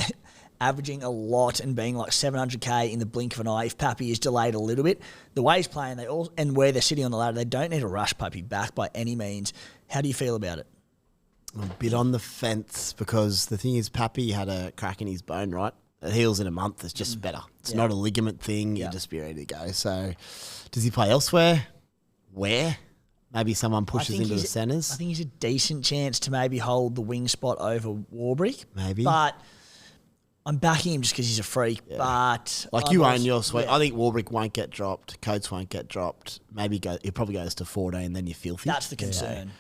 averaging a lot and being like 700k in the blink of an eye if Pappy is delayed a little bit. The way he's playing, and where they're sitting on the ladder, they don't need to rush Pappy back by any means. How do you feel about it? I'm a bit on the fence because the thing is, Pappy had a crack in his bone, right? It heals in a month. It's just better. It's not a ligament thing. You'll just be ready to go. So does he play elsewhere? Where? Maybe someone pushes into the centres. I think he's a decent chance to maybe hold the wing spot over Warbrick. Maybe. But I'm backing him just because he's a freak. Yeah. But like you own your sweet. Yeah. I think Warbrick won't get dropped. Coates won't get dropped. Maybe he probably goes to 14. Then you're filthy. That's the concern. Yeah.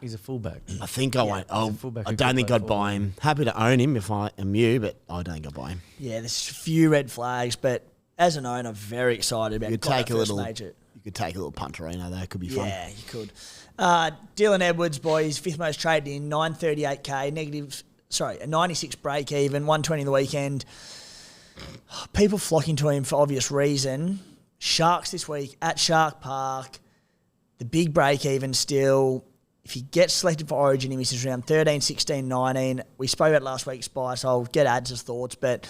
He's a fullback. I think I won't. I don't think I'd buy him. Happy to own him if I am you, but I don't think I'd buy him. Yeah, there's a few red flags, but as an owner, very excited about. You could take a little punterino though. It could be fun. Yeah, you could. Dylan Edwards, boys, fifth most traded in, 938k, a 96 break even, 120 the weekend. People flocking to him for obvious reason. Sharks this week at Shark Park. The big break even still. If he gets selected for Origin, he misses round 13, 16, 19. We spoke about last week's spy, so I'll get Ads' thoughts, but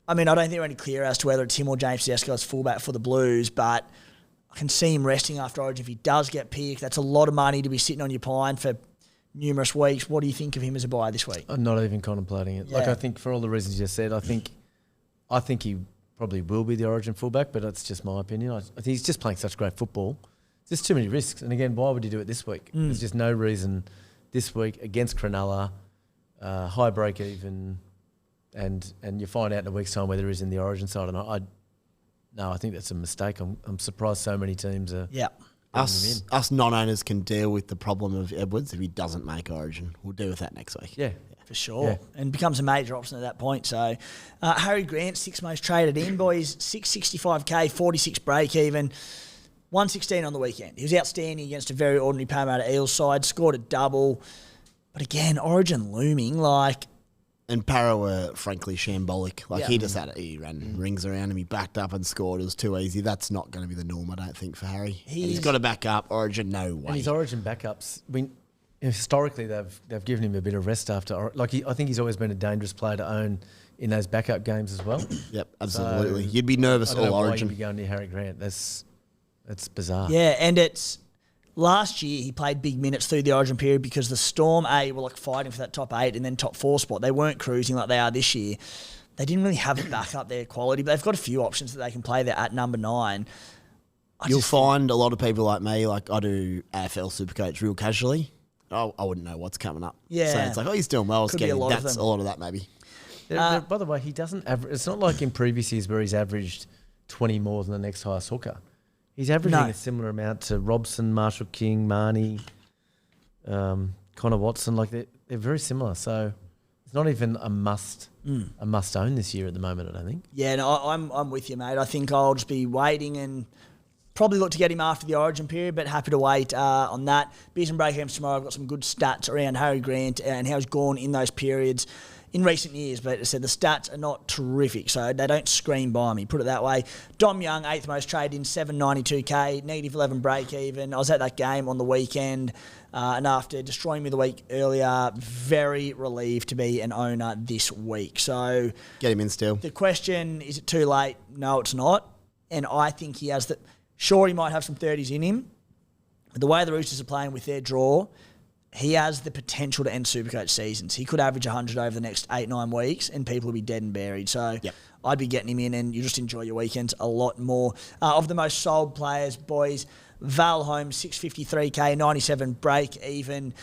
I mean, I don't think we're any clear as to whether it's him or James Tedesco as fullback for the Blues, but I can see him resting after Origin. If he does get picked, that's a lot of money to be sitting on your pine for numerous weeks. What do you think of him as a buy this week? I'm not even contemplating it. Yeah. Like, I think for all the reasons you just said, I think he probably will be the Origin fullback, but that's just my opinion. I think he's just playing such great football. There's too many risks. And again, why would you do it this week? There's just no reason this week against Cronulla, high break even, and you find out in a week's time whether he's in the Origin side. And I think that's a mistake. I'm surprised so many teams are. Yeah. Us non-owners can deal with the problem of Edwards if he doesn't make Origin. We'll deal with that next week. Yeah, for sure. Yeah. And becomes a major option at that point. So, Harry Grant, sixth most traded in, boys, 665k, 46 break even, 116 on the weekend. He was outstanding against a very ordinary Parramatta Eels side, scored a double. But again, Origin looming, like. And Para were frankly shambolic. He just he ran rings around him. He backed up and scored. It was too easy. That's not going to be the norm, I don't think, for Harry. He's got to back up. Origin, no way. And his Origin backups, historically they've given him a bit of rest after. I think he's always been a dangerous player to own in those backup games as well. Yep, absolutely. You'd be nervous all Origin. Why you'd be going near Harry Grant. That's bizarre. Yeah, and it's. Last year, he played big minutes through the Origin period because the Storm were fighting for that top 8 and then top 4 spot. They weren't cruising like they are this year. They didn't really have it back up their quality, but they've got a few options that they can play there at number 9. You'll find a lot of people like me, like I do AFL Supercoach real casually. I wouldn't know what's coming up. Yeah. So it's like, he's doing well. That's a lot of that maybe. By the way, he doesn't average. It's not like in previous years where he's averaged 20 more than the next highest hooker. He's averaging a similar amount to Robson, Marshall King, Marnie, Connor Watson. Like they're very similar. So it's not even a must own this year at the moment, I don't think. Yeah, no, I'm with you, mate. I think I'll just be waiting and probably look to get him after the Origin period, but happy to wait on that. Beers and break games tomorrow. I've got some good stats around Harry Grant and how he's gone in those periods in recent years, but as I said, the stats are not terrific, so they don't scream by me, put it that way. Dom Young, 8th most traded in, 792k, negative 11 break even. I was at that game on the weekend, and after destroying me the week earlier, very relieved to be an owner this week. So get him in still. The question, is it too late? No, it's not. And I think he has the... Sure, he might have some 30s in him, but the way the Roosters are playing with their draw, he has the potential to end Supercoach seasons. He could average 100 over the next 8-9 weeks and people will be dead and buried. So I'd be getting him in and you just enjoy your weekends a lot more. Of the most sold players, boys, Val Holmes, 653k, 97 break even.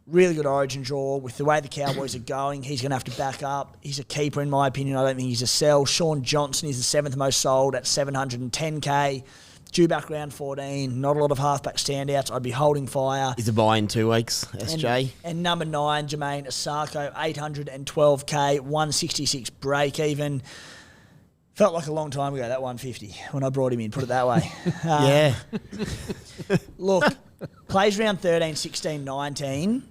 Really good Origin draw. With the way the Cowboys are going, he's going to have to back up. He's a keeper in my opinion. I don't think he's a sell. Sean Johnson is the 7th most sold at 710k. Due back round 14, not a lot of halfback standouts. I'd be holding fire. He's a buy in 2 weeks, SJ. And number 9, Jermaine Asako, 812k, 166 break even. Felt like a long time ago, that 150, when I brought him in, put it that way. Yeah. Look, plays round 13, 16, 19.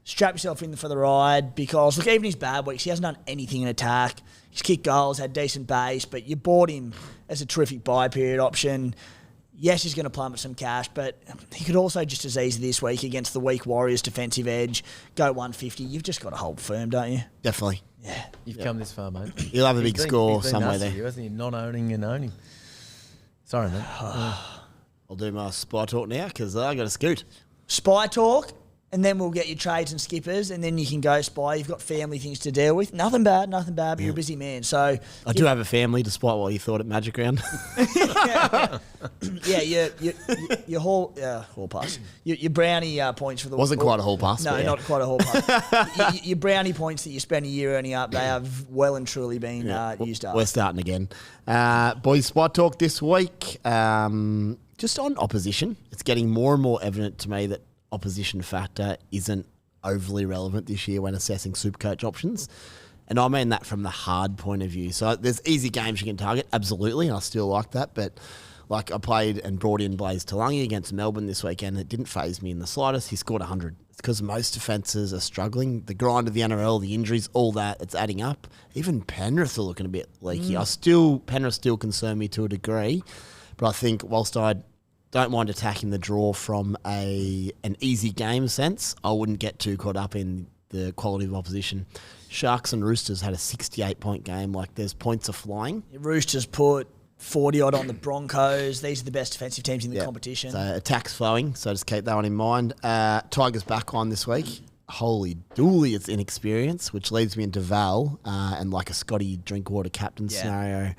Strap yourself in for the ride because, look, even his bad weeks, he hasn't done anything in attack. He's kicked goals, had decent base, but you bought him as a terrific buy period option. Yes, he's going to plummet some cash, but he could also just as easy this week against the weak Warriors defensive edge go 150. You've just got to hold firm, don't you? Definitely. Yeah. You've come this far, mate. You'll have a big score he's been somewhere nasty, there. hasn't he? Not owning and owning. Sorry, mate. I'll do my spy talk now because I got a scoot. Spy talk, and then we'll get your trades and skippers, and then you can go spy. You've got family things to deal with. Nothing bad, but you're a busy man. So I do have a family, despite what you thought at Magic Round. yeah, your hall pass. Your brownie points for the Wasn't quite a hall pass. No, but yeah. not quite a hall pass. your brownie points that you spend a year earning up, they have well and truly been used up. We're starting again. Boys, spy talk this week. Just on opposition, it's getting more and more evident to me that opposition factor isn't overly relevant this year when assessing Supercoach options. And I mean that from the hard point of view. So there's easy games you can target, absolutely, and I still like that. But like I played and brought in Blaze Talagi against Melbourne this weekend. It didn't faze me in the slightest. He scored 100. It's because most defences are struggling. The grind of the NRL, the injuries, all that, it's adding up. Even Penrith are looking a bit leaky. Penrith still concern me to a degree. But I think whilst I don't mind attacking the draw from an easy game sense, I wouldn't get too caught up in the quality of opposition. Sharks and Roosters had a 68-point game. Like, there's points are flying. Roosters put 40-odd on the Broncos. These are the best defensive teams in the competition. So attack's flowing, so just keep that one in mind. Tigers back on this week. Holy dooly, it's inexperience, which leads me into Val and like a Scotty Drinkwater captain scenario.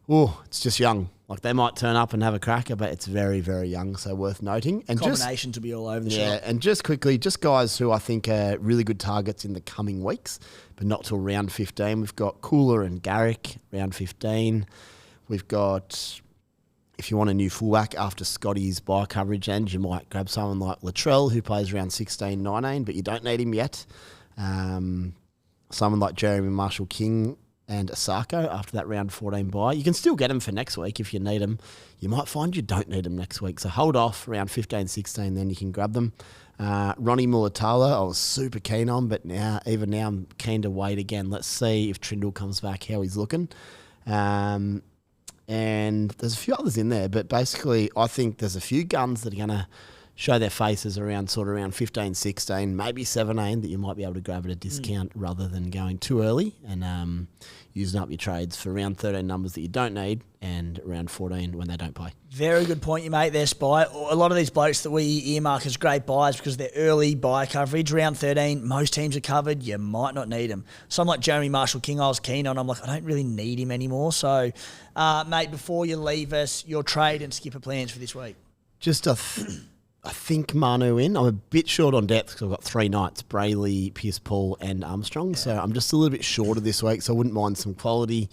Oh, it's just young. Like, they might turn up and have a cracker, but it's very, very young, so worth noting. And combinations will be all over the shop. Yeah, and just quickly, just guys who I think are really good targets in the coming weeks, but not till round 15. We've got Koula and Garrick, round 15. We've got, if you want a new fullback after Scotty's buy coverage end, you might grab someone like Latrell, who plays round 16, 19, but you don't need him yet. Someone like Jeremy Marshall-King and Asako after that round 14 buy. You can still get them for next week if you need them. You might find you don't need them next week. So hold off around 15, 16, then you can grab them. Ronnie Mulatala, I was super keen on, but even now I'm keen to wait again. Let's see if Trindle comes back, how he's looking. And there's a few others in there, but basically I think there's a few guns that are going to show their faces around 15, 16, maybe 17 that you might be able to grab at a discount rather than going too early and using up your trades for round 13 numbers that you don't need and round 14 when they don't play. Very good point you make there, Spy. A lot of these blokes that we earmark as great buys because they're early buy coverage. Round 13, most teams are covered. You might not need them. Someone like Jeremy Marshall-King I was keen on. I'm like, I don't really need him anymore. So, mate, before you leave us, your trade and skipper plans for this week. Just I think Manu in. I'm a bit short on depth because I've got 3 Knights, Brayley, Pierce Paul and Armstrong. Yeah. So I'm just a little bit shorter this week, so I wouldn't mind some quality.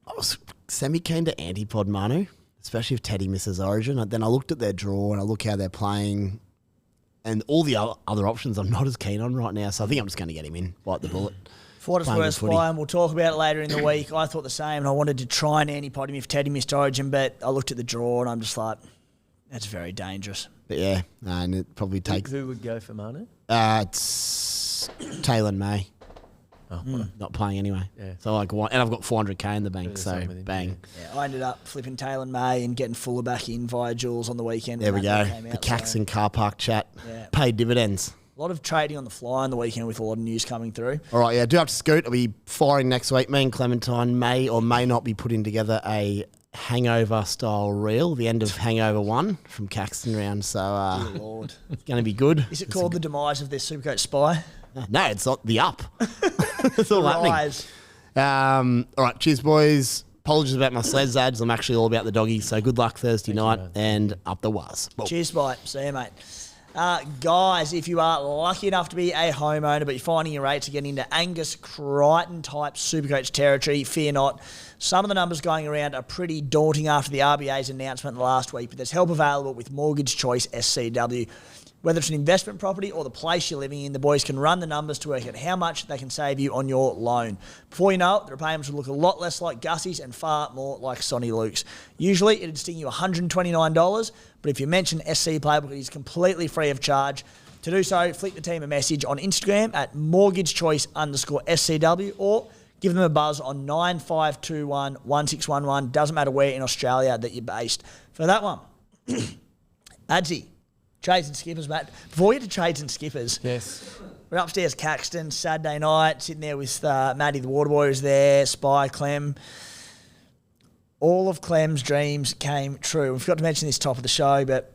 I was semi-keen to antipod Manu, especially if Teddy misses Origin. Then I looked at their draw and I look how they're playing and all the other options I'm not as keen on right now. So I think I'm just going to get him in, bite the bullet. For what it's worth, Spy, and we'll talk about it later in the week. I thought the same and I wanted to try and antipod him if Teddy missed Origin, but I looked at the draw and I'm just like, that's very dangerous. But yeah, and it probably takes... Who would go for Manu? It's Taylor May. Not playing anyway. Yeah. So and I've got 400k in the bank, so bang. Yeah, I ended up flipping Taylor May and getting Fuller back in via Jules on the weekend. There we go. The Caxton car park chat. Yeah. Paid dividends. A lot of trading on the fly on the weekend with a lot of news coming through. All right, yeah, do have to scoot. I'll be firing next week. Me and Clementine may or may not be putting together a hangover style reel, the end of Hangover 1 from Caxton round. So dear Lord. It's going to be good. Is it called the demise of this Supercoach Spy? No, it's not the up. It's all happening. All right, cheers, boys. Apologies about my sleds ads. I'm actually all about the doggies. So good luck Thursday night and up the was. Cheers, Spy. See you, mate. Guys, if you are lucky enough to be a homeowner but you're finding your rates to get into Angus Crichton type Supercoach territory, fear not. Some of the numbers going around are pretty daunting after the RBA's announcement last week, but there's help available with Mortgage Choice SCW. Whether it's an investment property or the place you're living in, the boys can run the numbers to work out how much they can save you on your loan. Before you know it, the repayments will look a lot less like Gussie's and far more like Sonny Luke's. Usually, it'd sting you $129, but if you mention SC Playbook, it is completely free of charge. To do so, flick the team a message on Instagram at mortgagechoice_SCW or give them a buzz on 9521 1611. Doesn't matter where in Australia that you're based. For that one, Adsy. Trades and skippers, Matt. Before we get to trades and skippers, Yes. we're upstairs Caxton, Saturday night, sitting there with Matty the Waterboy was there, Spy, Clem. All of Clem's dreams came true. We forgot to mention this top of the show, but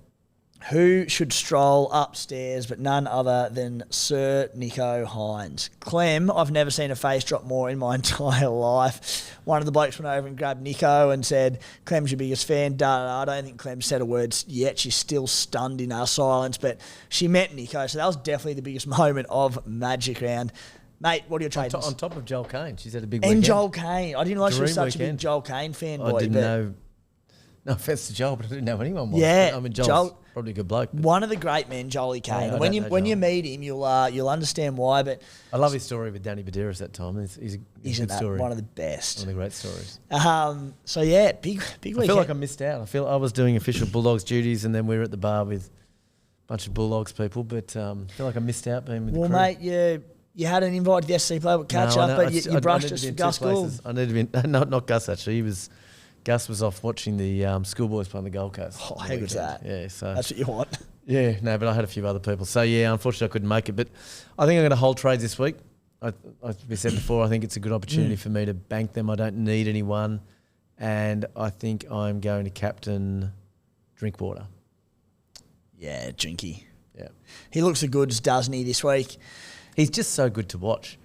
who should stroll upstairs but none other than Sir Nico Hines? Clem, I've never seen a face drop more in my entire life. One of the blokes went over and grabbed Nico and said, Clem's your biggest fan. I don't think Clem said a word yet. She's still stunned in her silence, but she met Nico, so that was definitely the biggest moment of Magic Round. Mate, what are your trades? On top of Joel Kane. She's had a big and weekend. Joel Kane. I didn't know she was Dream such a big weekend. Joel Kane fanboy. I didn't know. No offense to Joel, but I didn't know anyone was. Yeah, I mean, Joel's Joel- probably a good bloke. But One of the great men, Jolie Kane. Yeah, I and when don't you know when you Joel. meet him, you'll understand why. But I love his story with Danny Badiris that time. He's a isn't good that story. one of the best? One of the great stories. So yeah, big weekend. I feel like I missed out. I feel I was doing official Bulldogs duties, and then we were at the bar with a bunch of Bulldogs people. But I feel like I missed out being with the Well, crew. mate, you had an invite to the SC Playbook catch No, I up, know. but I you brushed needed us to for be in two Gus Gould. places. I need to be not Gus actually. Gus was off watching the schoolboys play on the Gold Coast. Oh, on how the good's weekend. that? Yeah, so That's what you want. yeah, no, but I had a few other people. So yeah, unfortunately I couldn't make it. But I think I'm going to hold trades this week. We said before, I think it's a good opportunity for me to bank them. I don't need anyone, and I think I'm going to captain Drinkwater. Yeah, Jinky. Yeah, He looks the goods, doesn't he, this week? he's just so good to watch.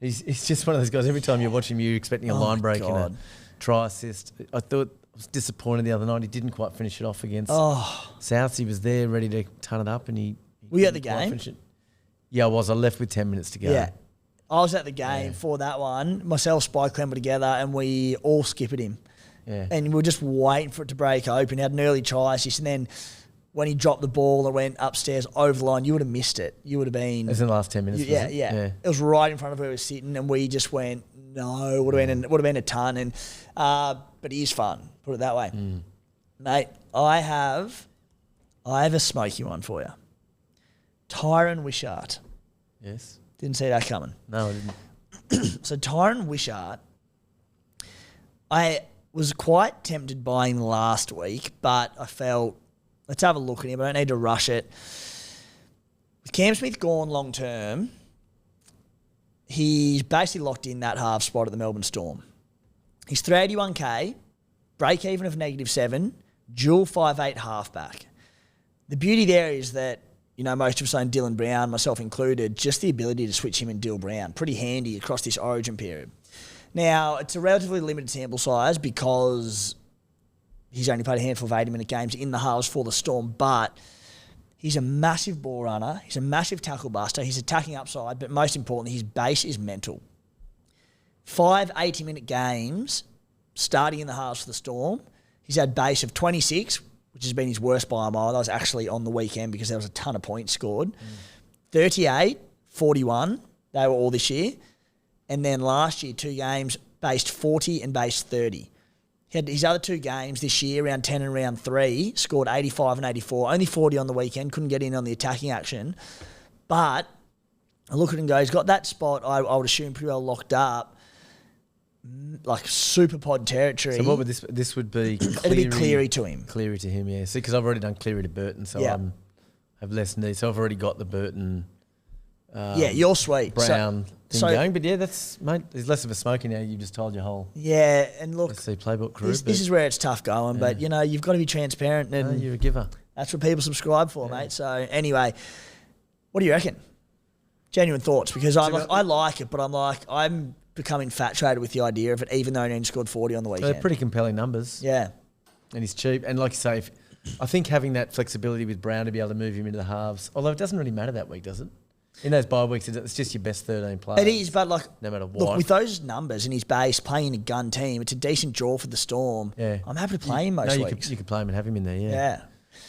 He's just one of those guys. Every time you watch him, you're expecting a Oh, line my break and God. a try assist. I was disappointed the other night. He didn't quite finish it off against Souths. He was there ready to ton it up, and he Were you at the didn't quite game? finish it. Yeah, I was. I left with 10 minutes to go. Yeah. I was at the game for that one. Myself, Spy, Clem were together, and we all skippered him. Yeah. And we were just waiting for it to break open. He had an early try assist, and then when he dropped the ball and went upstairs over the line, you would have missed it. You would have been... It was in the last 10 minutes. Yeah, was it? yeah. It was right in front of where we were sitting, and we just went, no, would have been a ton. And but he is fun, put it that way. Mate, I have a smoky one for you. Tyron Wishart. Yes. Didn't see that coming. No, I didn't. So Tyron Wishart, I was quite tempted by him last week, but I felt, let's have a look at him. I don't need to rush it. With Cam Smith gone long term, he's basically locked in that half spot at the Melbourne Storm. He's 381k, break even of -7, dual 5'8" halfback. The beauty there is that, most of us saying Dylan Brown, myself included, just the ability to switch him and Dill Brown. Pretty handy across this origin period. Now, it's a relatively limited sample size because he's only played a handful of 80-minute games in the halves for the Storm, but he's a massive ball runner. He's a massive tackle buster. He's attacking upside, but most importantly, his base is mental. 5 80-minute games starting in the halves for the Storm. He's had base of 26, which has been his worst by a mile. That was actually on the weekend because there was a ton of points scored. 38, 41, they were all this year. And then last year, 2 games, based 40 and based 30. He had his other 2 games this year, round 10 and round 3, scored 85 and 84. Only 40 on the weekend, couldn't get in on the attacking action. But I look at him and go, he's got that spot, I would assume, pretty well locked up. Like super pod territory. So what would this would be? It'd be Cleary to him. Cleary to him, yeah. See, because I've already done Cleary to Burton, so Yeah. I have less need. So I've already got the Burton. You're sweet. Brown thing so- going, but yeah, mate. There's less of a smoky now. You just told your whole Yeah, and look, SC Playbook crew. this is where it's tough going, but you've got to be transparent, and you're a giver. that's what people subscribe for, mate. So anyway, what do you reckon? Genuine thoughts, because I like it, but I'm becoming infatuated with the idea of it, even though he only scored 40 on the weekend. They're pretty compelling numbers. Yeah. And he's cheap. And like you say, I think having that flexibility with Brown to be able to move him into the halves, although it doesn't really matter that week, does it? In those bye weeks, it's just your best 13 players. It is, but no matter what. Look, with those numbers in his base, playing a gun team, it's a decent draw for the Storm. Yeah. I'm happy to play him most weeks. You could play him and have him in there, yeah. Yeah.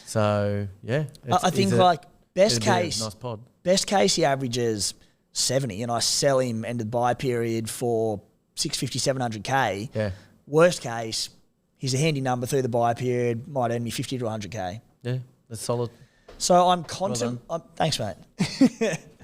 So, yeah. I think he's like Best It'd be a case, nice pod. best case, he averages 70, and I sell him end of the buy period for 650, 700k. Yeah. Worst case, he's a handy number through the buy period, might earn me 50 to 100k. Yeah, that's solid. So I'm done. thanks, mate.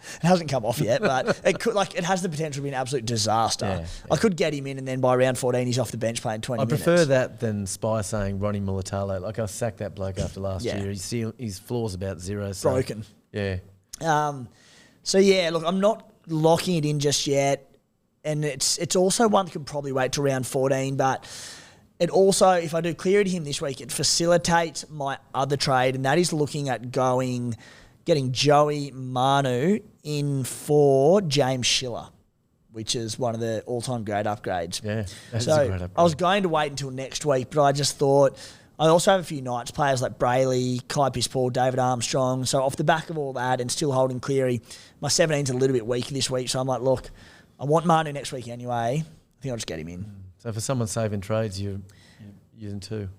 It hasn't come off yet, but it has the potential to be an absolute disaster. Yeah, I could get him in, and then by round 14, he's off the bench playing 20 I minutes. prefer that than Spy saying Ronnie Mulatalo. Like, I sacked that bloke after last Yeah. year. His floor's about 0. So, Broken. Yeah. So yeah, look, I'm not locking it in just yet, and it's also one that could probably wait till round 14. But it also, if I do clear to him this week, it facilitates my other trade, and that is looking at getting Joey Manu in for James Schiller, which is one of the all-time great upgrades. Yeah, that's So a great upgrade. I was going to wait until next week, but I just thought I also have a few Knights players like Brayley, Kai Piss-Paul, David Armstrong. So off the back of all that and still holding Cleary, my 17's a little bit weaker this week. So I'm like, look, I want Manu next week anyway. I think I'll just get him in. So for someone saving trades, you're using 2.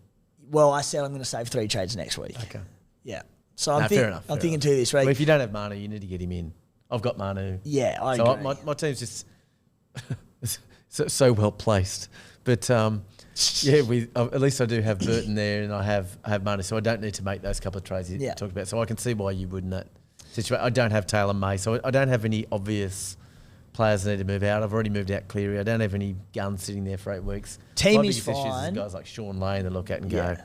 Well, I said I'm going to save 3 trades next week. Okay. Yeah. So I'm, fair enough. I'm fair thinking enough. 2 this week. Well, if you don't have Manu, you need to get him in. I've got Manu. Yeah, I So agree. my team's just so well placed. But yeah, at least I do have Burton there, and I have Manu, so I don't need to make those couple of trades you talked about. So I can see why you would in that situation. I don't have Taylor May, so I don't have any obvious players that need to move out. I've already moved out Cleary. I don't have any guns sitting there for 8 weeks. Team My is biggest issues fine. guys like Sean Lane that look at and go, Yeah.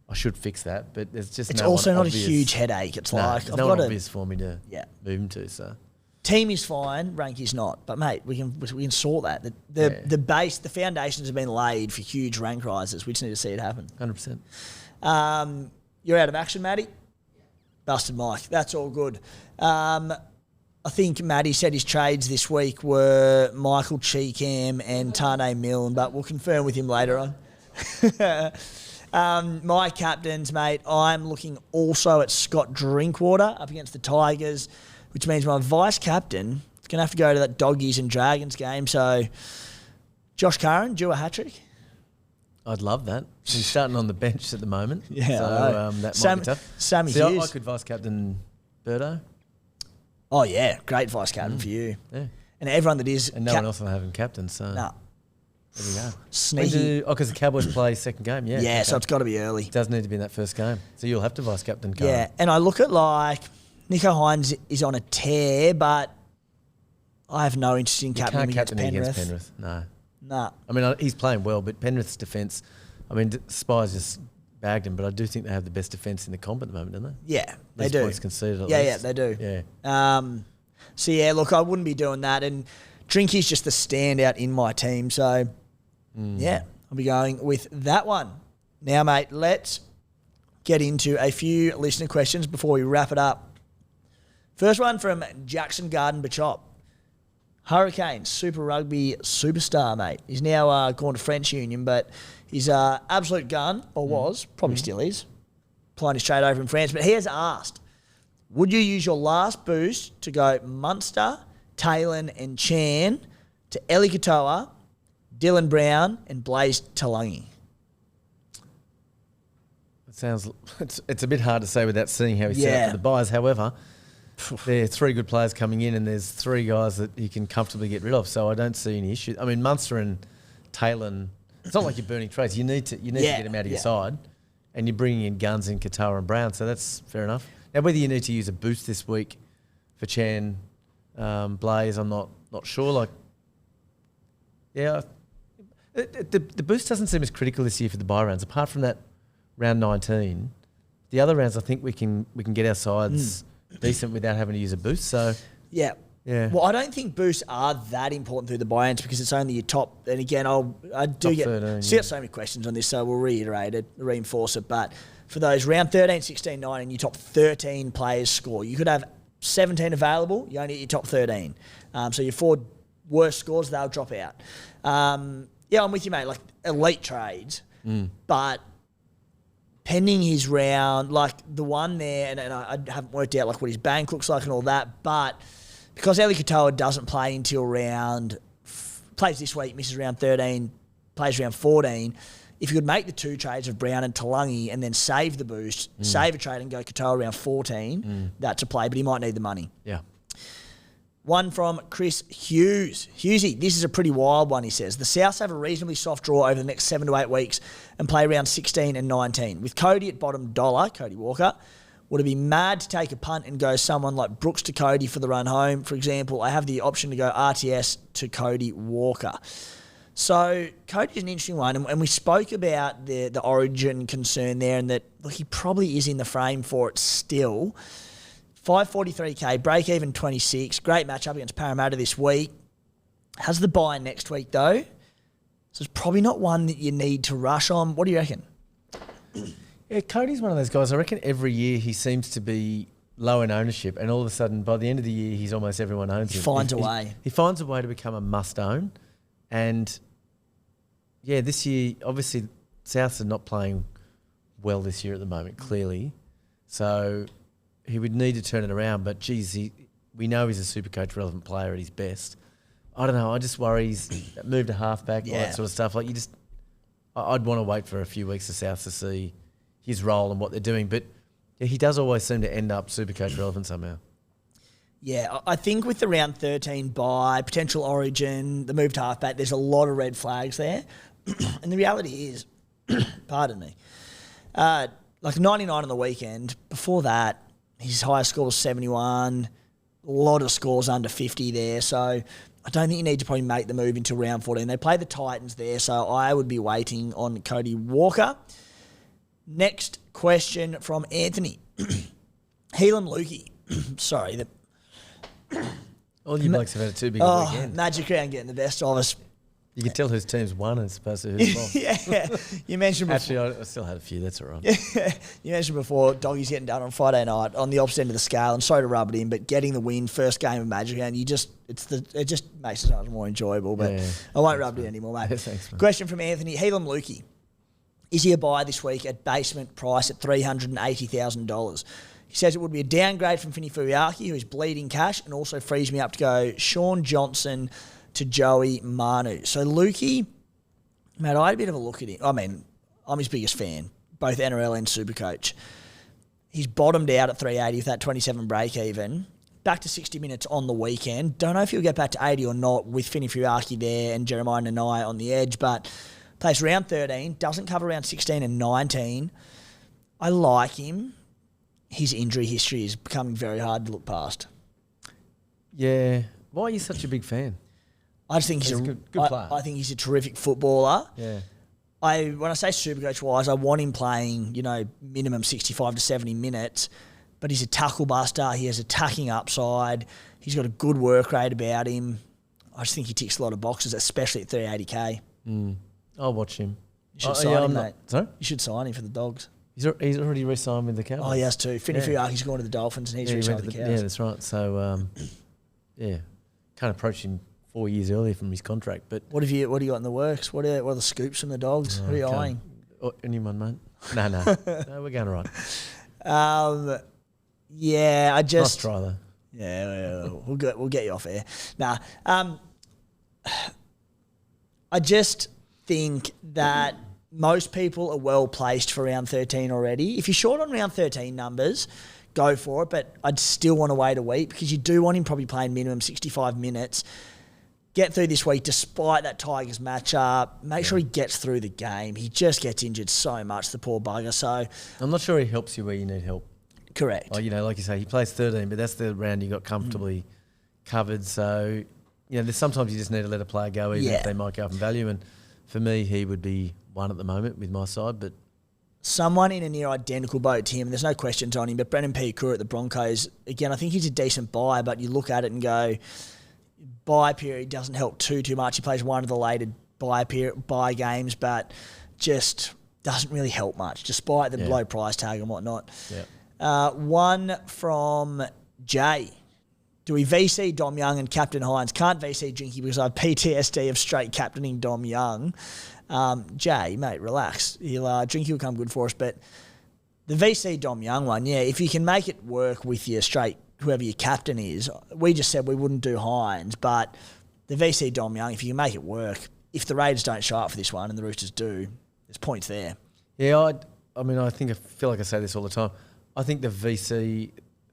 I should fix that, but there's just It's no also one not obvious. a huge headache. It's like There's I've no got one a obvious for me to move him to. So team is fine, rank is not. But mate, we can sort that. The base, the foundations have been laid for huge rank rises. We just need to see it happen. 100%. You're out of action, Matty? Busted Mike. That's all good. I think Matty said his trades this week were Michael Cheekham and Tane Milne, but we'll confirm with him later on. My captains, mate, I'm looking also at Scott Drinkwater up against the Tigers, which means my vice captain is going to have to go to that Doggies and Dragons game. So Josh Curran, due a hat-trick? I'd love that. He's starting on the bench at the moment. Yeah, so I know. that might be tough. Sammy See, I Hughes. could vice captain Birdo. Oh, yeah, great vice captain for you. Yeah. And everyone that is... And no one else will have him captain, so No. there we go. Sneaky. Because the Cowboys play second game, yeah. Yeah, okay. so it's got to be early. It does need to be in that first game. So you'll have to vice captain Curran. Yeah, and I look at like Nico Hines is on a tear, but I have no interest in You captaining him can't against captain him Penrith. against Penrith. No. Nah. I mean, he's playing well, but Penrith's defence, I mean, Spies just bagged him, but I do think they have the best defence in the comp at the moment, don't they? Yeah, they Least do. points conceded at Yeah, least. they do. Yeah. So yeah, look, I wouldn't be doing that, and Drinky's just the standout in my team. So yeah, I'll be going with that one. Now, mate, let's get into a few listener questions before we wrap it up. First one from Jackson Garden Bachop. Hurricanes, Super Rugby superstar, mate. He's now gone to French Union, but he's absolute gun, or was, probably still is, playing his trade over in France. But he has asked, would you use your last boost to go Munster, Talon and Chan to Eli Katoa, Dylan Brown and Blaze Talagi? It sounds, it's a bit hard to say without seeing how he's set Yeah. up for the buys. However, there are 3 good players coming in, and there's 3 guys that you can comfortably get rid of. So I don't see any issue. I mean, Munster and Talon, it's not like you're burning trades. You need to get them out of your side, and you're bringing in guns in Katoa and Brown. So that's fair enough. Now, whether you need to use a boost this week for Chan, Blaze, I'm not sure. Like, yeah, the boost doesn't seem as critical this year for the bye rounds. Apart from that round 19, the other rounds I think we can get our sides decent without having to use a boost. So Yeah. yeah, Well, I don't think boosts are that important through the buy-ins because it's only your top. And again, I do Top get 13, see so many questions on this, so we'll reiterate it, reinforce it. But for those round 13, 16, 19, your top 13 players score. You could have 17 available. You only get your top 13. So your 4 worst scores, they'll drop out. Yeah, I'm with you, mate. Like elite trades, but pending his round, like the one there, and I haven't worked out like what his bank looks like and all that, but because Eli Katoa doesn't play until plays this week, misses round 13, plays round 14, if you could make the 2 trades of Brown and Talagi and then save the boost, save a trade and go Katoa around 14, that's a play, but he might need the money. Yeah. One from Chris Hughes. Hughesy, this is a pretty wild one, he says. The Souths have a reasonably soft draw over the next 7 to 8 weeks and play around 16 and 19. With Cody at bottom dollar, Cody Walker, would it be mad to take a punt and go someone like Brooks to Cody for the run home? For example, I have the option to go RTS to Cody Walker. So Cody's an interesting one, and we spoke about the origin concern there, and that look, he probably is in the frame for it still. 543k, break even 26, great matchup against Parramatta this week. Has the bye next week though, so it's probably not one that you need to rush on. What do you reckon? Yeah, Cody's one of those guys. I reckon every year he seems to be low in ownership, and all of a sudden by the end of the year he's almost everyone owns him. He finds a way. He finds a way to become a must own. And yeah, this year, obviously, Souths are not playing well this year at the moment, clearly. So he would need to turn it around. But, geez, we know he's a Supercoach relevant player at his best. I don't know. I just worry he's moved to halfback, all that sort of stuff. Like I'd want to wait for a few weeks of Souths to see his role and what they're doing. But yeah, he does always seem to end up Supercoach relevant somehow. Yeah, I think with the round 13 bye, potential origin, the move to halfback, there's a lot of red flags there. And the reality is, pardon me, like 99 on the weekend. Before that, his highest score was 71. A lot of scores under 50 there. So I don't think you need to probably make the move until round 14. They play the Titans there, so I would be waiting on Cody Walker. Next question from Anthony. Helam Lukey. Sorry, all you blokes have had a too big a weekend. Magic round getting the best of us. You can tell whose team's won as opposed to who's lost. Yeah, you mentioned before. Actually, I still had a few. That's all right. You mentioned before Doggy's getting done on Friday night on the opposite end of the scale, and sorry to rub it in, but getting the win, first game of Magic round, it just makes it so much more enjoyable. But I won't rub it in anymore, mate. Thanks, man. Question from Anthony Helam Lukey: is he a buy this week at basement price at $380,000? He says it would be a downgrade from Finny Furiaki, who is bleeding cash, and also frees me up to go Sean Johnson to Joey Manu. So Lukey, mate, I had a bit of a look at him. I mean, I'm his biggest fan, both NRL and Supercoach. He's bottomed out at 380 with that 27 break even. Back to 60 minutes on the weekend. Don't know if he'll get back to 80 or not with Finny Furiaki there and Jeremiah Nanai on the edge, but plays round 13, doesn't cover round 16 and 19. I like him. His injury history is becoming very hard to look past. Yeah. Why are you such a big fan? I just think he's a good player. I think he's a terrific footballer. Yeah. When I say Supercoach wise, I want him playing, minimum 65 to 70 minutes, but he's a tackle buster. He has attacking upside. He's got a good work rate about him. I just think he ticks a lot of boxes, especially at 380k. I'll watch him. You should sign him, mate. Sorry? You should sign him for the Dogs. He's already re-signed with the Cowboys. Oh, he has too. Finny Furiaki's gone to the Dolphins and he's re-signed with the Cows. Yeah, that's right. So, can't approach him 4 years earlier from his contract. But what have you got in the works? What are the scoops from the Dogs? What are you eyeing? Anyone, mate? No, no, we're going all right. I just nice try though. Yeah, we'll get you off air. Nah, I just think that most people are well placed for round 13 already. If you're short on round 13 numbers, go for it. But I'd still want to wait a week because you do want him probably playing minimum 65 minutes. Get through this week despite that Tigers matchup. Make sure he gets through the game. He just gets injured so much, the poor bugger. So I'm not sure he helps you where you need help. Correct. Like you say, he plays 13, but that's the round you got comfortably covered. So, there's sometimes you just need to let a player go even if they might go up in value. And for me, he would be one at the moment with my side, but someone in a near identical boat to him, there's no questions on him, but Brendan Piakura at the Broncos, again, I think he's a decent buy, but you look at it and go, buy period doesn't help too much. He plays one of the later buy games, but just doesn't really help much, despite the low price tag and whatnot. Yeah. One from Jay. Do we VC Dom Young and Captain Hines? Can't VC Jinky because I have PTSD of straight captaining Dom Young. Jay, mate, relax. Jinky will come good for us. But the VC Dom Young one, if you can make it work with your straight, whoever your captain is, we just said we wouldn't do Hines, but the VC Dom Young, if you can make it work, if the Raiders don't show up for this one and the Roosters do, there's points there. Yeah, I feel like I say this all the time. I think the VC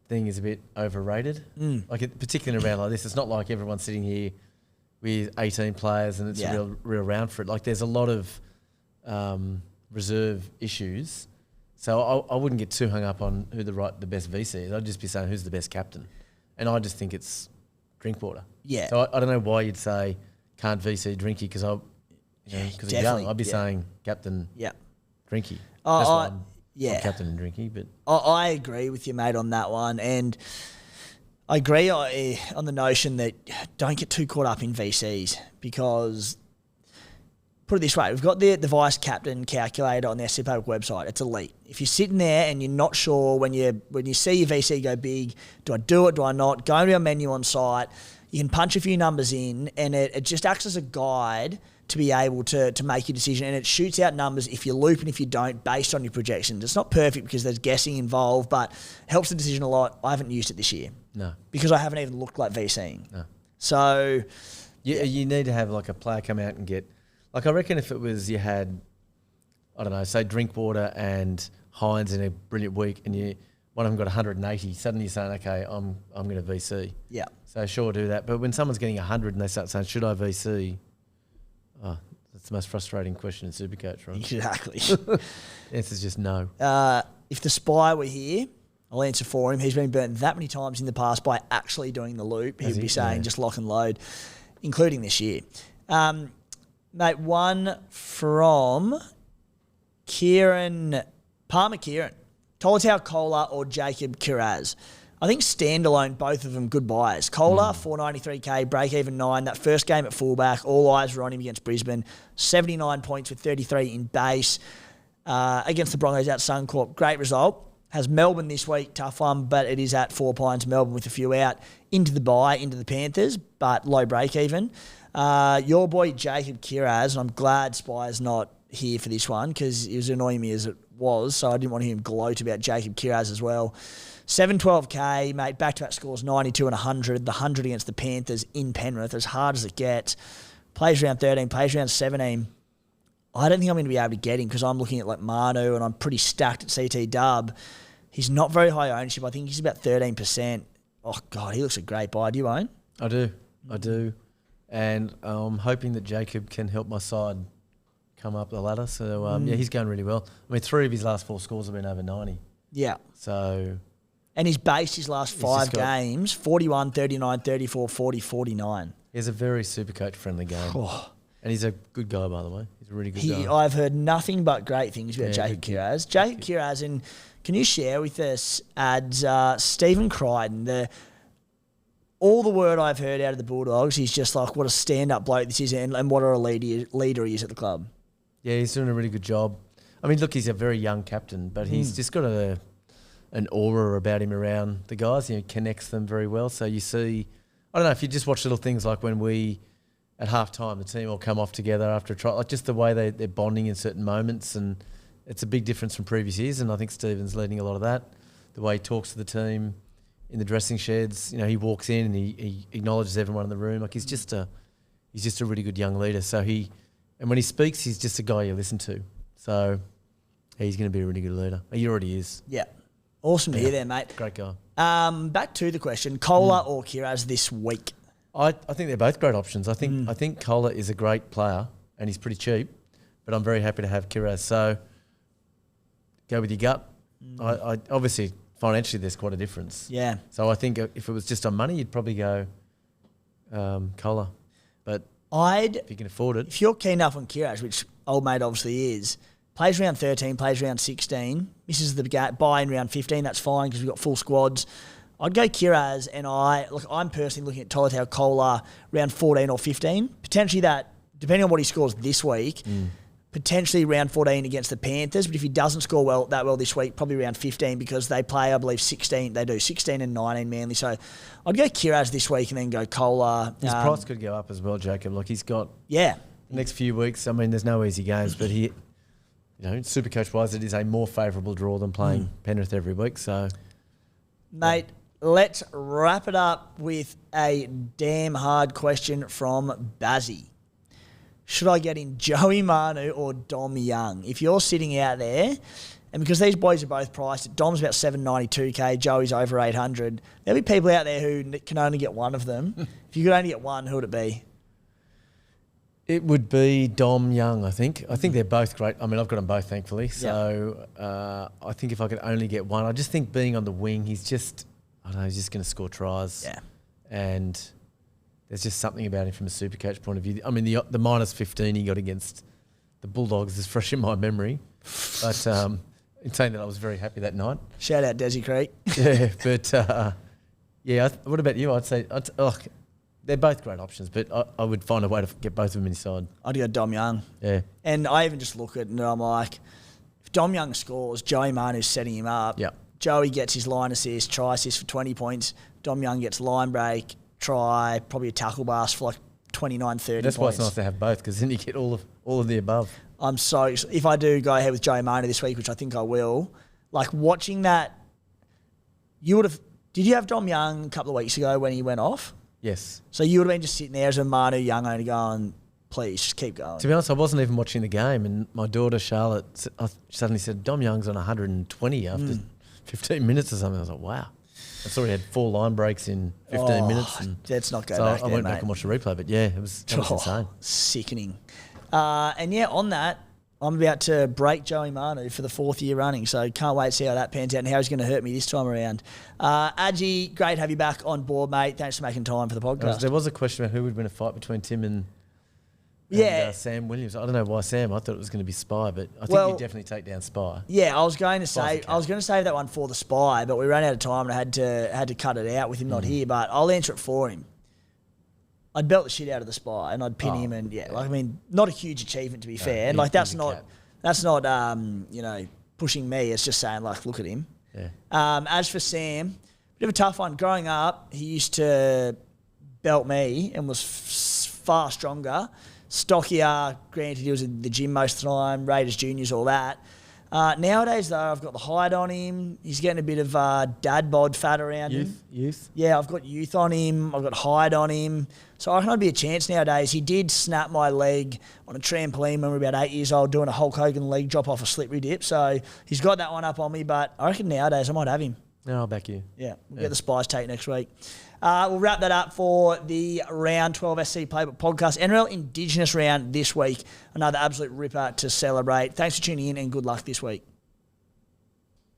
thing is a bit overrated. Particularly in a round like this, it's not like everyone's sitting here with 18 players and it's a real round for it. Like there's a lot of reserve issues. So I wouldn't get too hung up on who the best VC is. I'd just be saying who's the best captain. And I just think it's Drinkwater. Yeah. So I don't know why you'd say can't VC Drinky because he's young. I'd be saying captain Drinky. That's why I'm captain and Drinky. But I agree with you, mate, on that one. And I agree on the notion that don't get too caught up in VCs because, put it this way, we've got the vice captain calculator on the SC Playbook website. It's elite. If you're sitting there and you're not sure when you see your VC go big, do I do it, do I not? Go into our menu on site. You can punch a few numbers in and it just acts as a guide to be able to make your decision, and it shoots out numbers if you loop and if you don't based on your projections. It's not perfect because there's guessing involved, but it helps the decision a lot. I haven't used it this year. No. Because I haven't even looked like VCing. No. So... You need to have like a player come out and get... Like I reckon if it was you had, I don't know, say Drinkwater and Hines in a brilliant week and one of them got 180, suddenly you're saying, okay, I'm going to VC. Yeah. So sure, do that. But when someone's getting 100 and they start saying, should I VC? Oh, that's the most frustrating question in Supercoach, right? Exactly. The answer's just no. If the spy were here, I'll answer for him. He's been burnt that many times in the past by actually doing the loop. He'd be saying just lock and load, including this year. Mate, one from Palmer Kieran. Talagi, Koula or Jacob Kiraz. I think standalone, both of them good buys. Koula, 493k, break even 9. That first game at fullback, all eyes were on him against Brisbane. 79 points with 33 in base. Against the Broncos at Suncorp, great result. Has Melbourne this week, tough one, but it is at 4 Pines, Melbourne with a few out. Into the bye, into the Panthers, but low break even. Your boy Jacob Kiraz, and I'm glad Spy's not here for this one because it was annoying me as it was, so I didn't want to hear him gloat about Jacob Kiraz as well. 712k, mate, back-to-back scores 92 and 100. The 100 against the Panthers in Penrith, as hard as it gets. Plays round 13, plays round 17. I don't think I'm going to be able to get him because I'm looking at like Manu and I'm pretty stacked at CT Dub. He's not very high ownership. I think he's about 13%. Oh, God, he looks a great buy. Do you own? I do. And I'm hoping that Jacob can help my side come up the ladder. So, he's going really well. I mean, 3 of his last 4 scores have been over 90. Yeah. So... And he's based his last 5 games, 41, 39, 34, 40, 49. He has a very Supercoach-friendly game. Oh. And he's a good guy, by the way. He's a really good guy. I've heard nothing but great things about Jacob Kiraz. Jacob Kiraz, and can you share with us, ads, Stephen Crichton, all the word I've heard out of the Bulldogs, he's just like, what a stand-up bloke this is and what a leader he is at the club. Yeah, he's doing a really good job. I mean, look, he's a very young captain, but he's just got an aura about him around the guys. Connects them very well. So you see, I don't know, if you just watch little things like when we, at halftime, the team all come off together after a try, like just the way they're bonding in certain moments, and it's a big difference from previous years, and I think Stephen's leading a lot of that. The way he talks to the team in the dressing sheds, he walks in and he acknowledges everyone in the room. Like he's just a really good young leader. So and when he speaks, he's just a guy you listen to. So he's going to be a really good leader. He already is. Yeah. Awesome to hear there, mate. Great guy. Back to the question, Koula or Kiraz this week? I think they're both great options. I think Koula is a great player and he's pretty cheap, but I'm very happy to have Kiraz. So go with your gut. I obviously, financially, there's quite a difference. Yeah. So I think if it was just on money, you'd probably go Koula. But if you can afford it. If you're keen enough on Kiraz, which old mate obviously is, plays round 13, plays round 16, misses the buy in round 15, that's fine because we've got full squads. I'd go Kiraz, and I'm personally looking at Talagi, Koula round 14 or 15. Potentially that, depending on what he scores this week, potentially round 14 against the Panthers. But if he doesn't score that well this week, probably round 15 because they play, I believe, 16. They do 16 and 19 Manly. So I'd go Kiraz this week and then go Koula. His price could go up as well, Jacob. Like he's got the next few weeks. I mean, there's no easy games, but he... Supercoach-wise, it is a more favourable draw than playing Penrith every week. So, mate, let's wrap it up with a damn hard question from Bazzy. should I get in Joey Manu or Dom Young? If you're sitting out there, and because these boys are both priced, Dom's about $792K, Joey's over 800. There'll be people out there who can only get one of them. If you could only get one, who would it be? It would be Dom Young, I think. I think they're both great. I mean, I've got them both, thankfully. So I think if I could only get one, I just think being on the wing, he's just going to score tries. Yeah. And there's just something about him from a Supercoach point of view. I mean, the minus 15 he got against the Bulldogs is fresh in my memory. But in saying that, I was very happy that night. Shout out Desi Creek. Yeah, but what about you? I'd say they're both great options, but I would find a way to get both of them inside. I'd go Dom Young. Yeah. And I even just look at it and I'm like, if Dom Young scores, Joey Manu's setting him up. Yeah. Joey gets his line assist, try assist for 20 points. Dom Young gets line break, try, probably a tackle bust for like 29, 30 That's points. why it's nice to have both, because then you get all of the above. If I do go ahead with Joey Manu this week, which I think I will, like watching that, did you have Dom Young a couple of weeks ago when he went off? Yes. So you would have been just sitting there as a Manu Young owner going, please, just keep going. To be honest, I wasn't even watching the game, and my daughter Charlotte suddenly said, Dom Young's on 120 after 15 minutes or something. I was like, wow. I saw he had 4 line breaks in 15 minutes. And let's not go so back I there, went mate. back and watched the replay, but yeah, that was insane. Sickening. On that, I'm about to break Joey Manu for the 4th year running, so can't wait to see how that pans out and how he's going to hurt me this time around. Adji, great to have you back on board, mate. Thanks for making time for the podcast. There was a question about who would win a fight between Tim and Sam Williams. I don't know why Sam. I thought it was going to be Spy, but I think you'd definitely take down Spy. Yeah, I was going to save that one for the Spy, but we ran out of time and I had to cut it out with him not here. But I'll answer it for him. I'd belt the shit out of the Spy and I'd pin him, and not a huge achievement to be fair. And that's not pushing me. It's just saying look at him. Yeah. As for Sam, bit of a tough one. Growing up, he used to belt me and was far stronger. Stockier, granted he was in the gym most of the time, Raiders juniors, all that. Nowadays, though, I've got the height on him. He's getting a bit of dad bod fat around him. Youth? Yeah, I've got youth on him. I've got height on him. So I reckon I'd be a chance nowadays. He did snap my leg on a trampoline when we were about 8 years old doing a Hulk Hogan leg drop off a slippery dip. So he's got that one up on me, but I reckon nowadays I might have him. No, I'll back you. Yeah, we'll get the Spies tape next week. We'll wrap that up for the Round 12 SC Playbook podcast. NRL Indigenous round this week. Another absolute ripper to celebrate. Thanks for tuning in and good luck this week.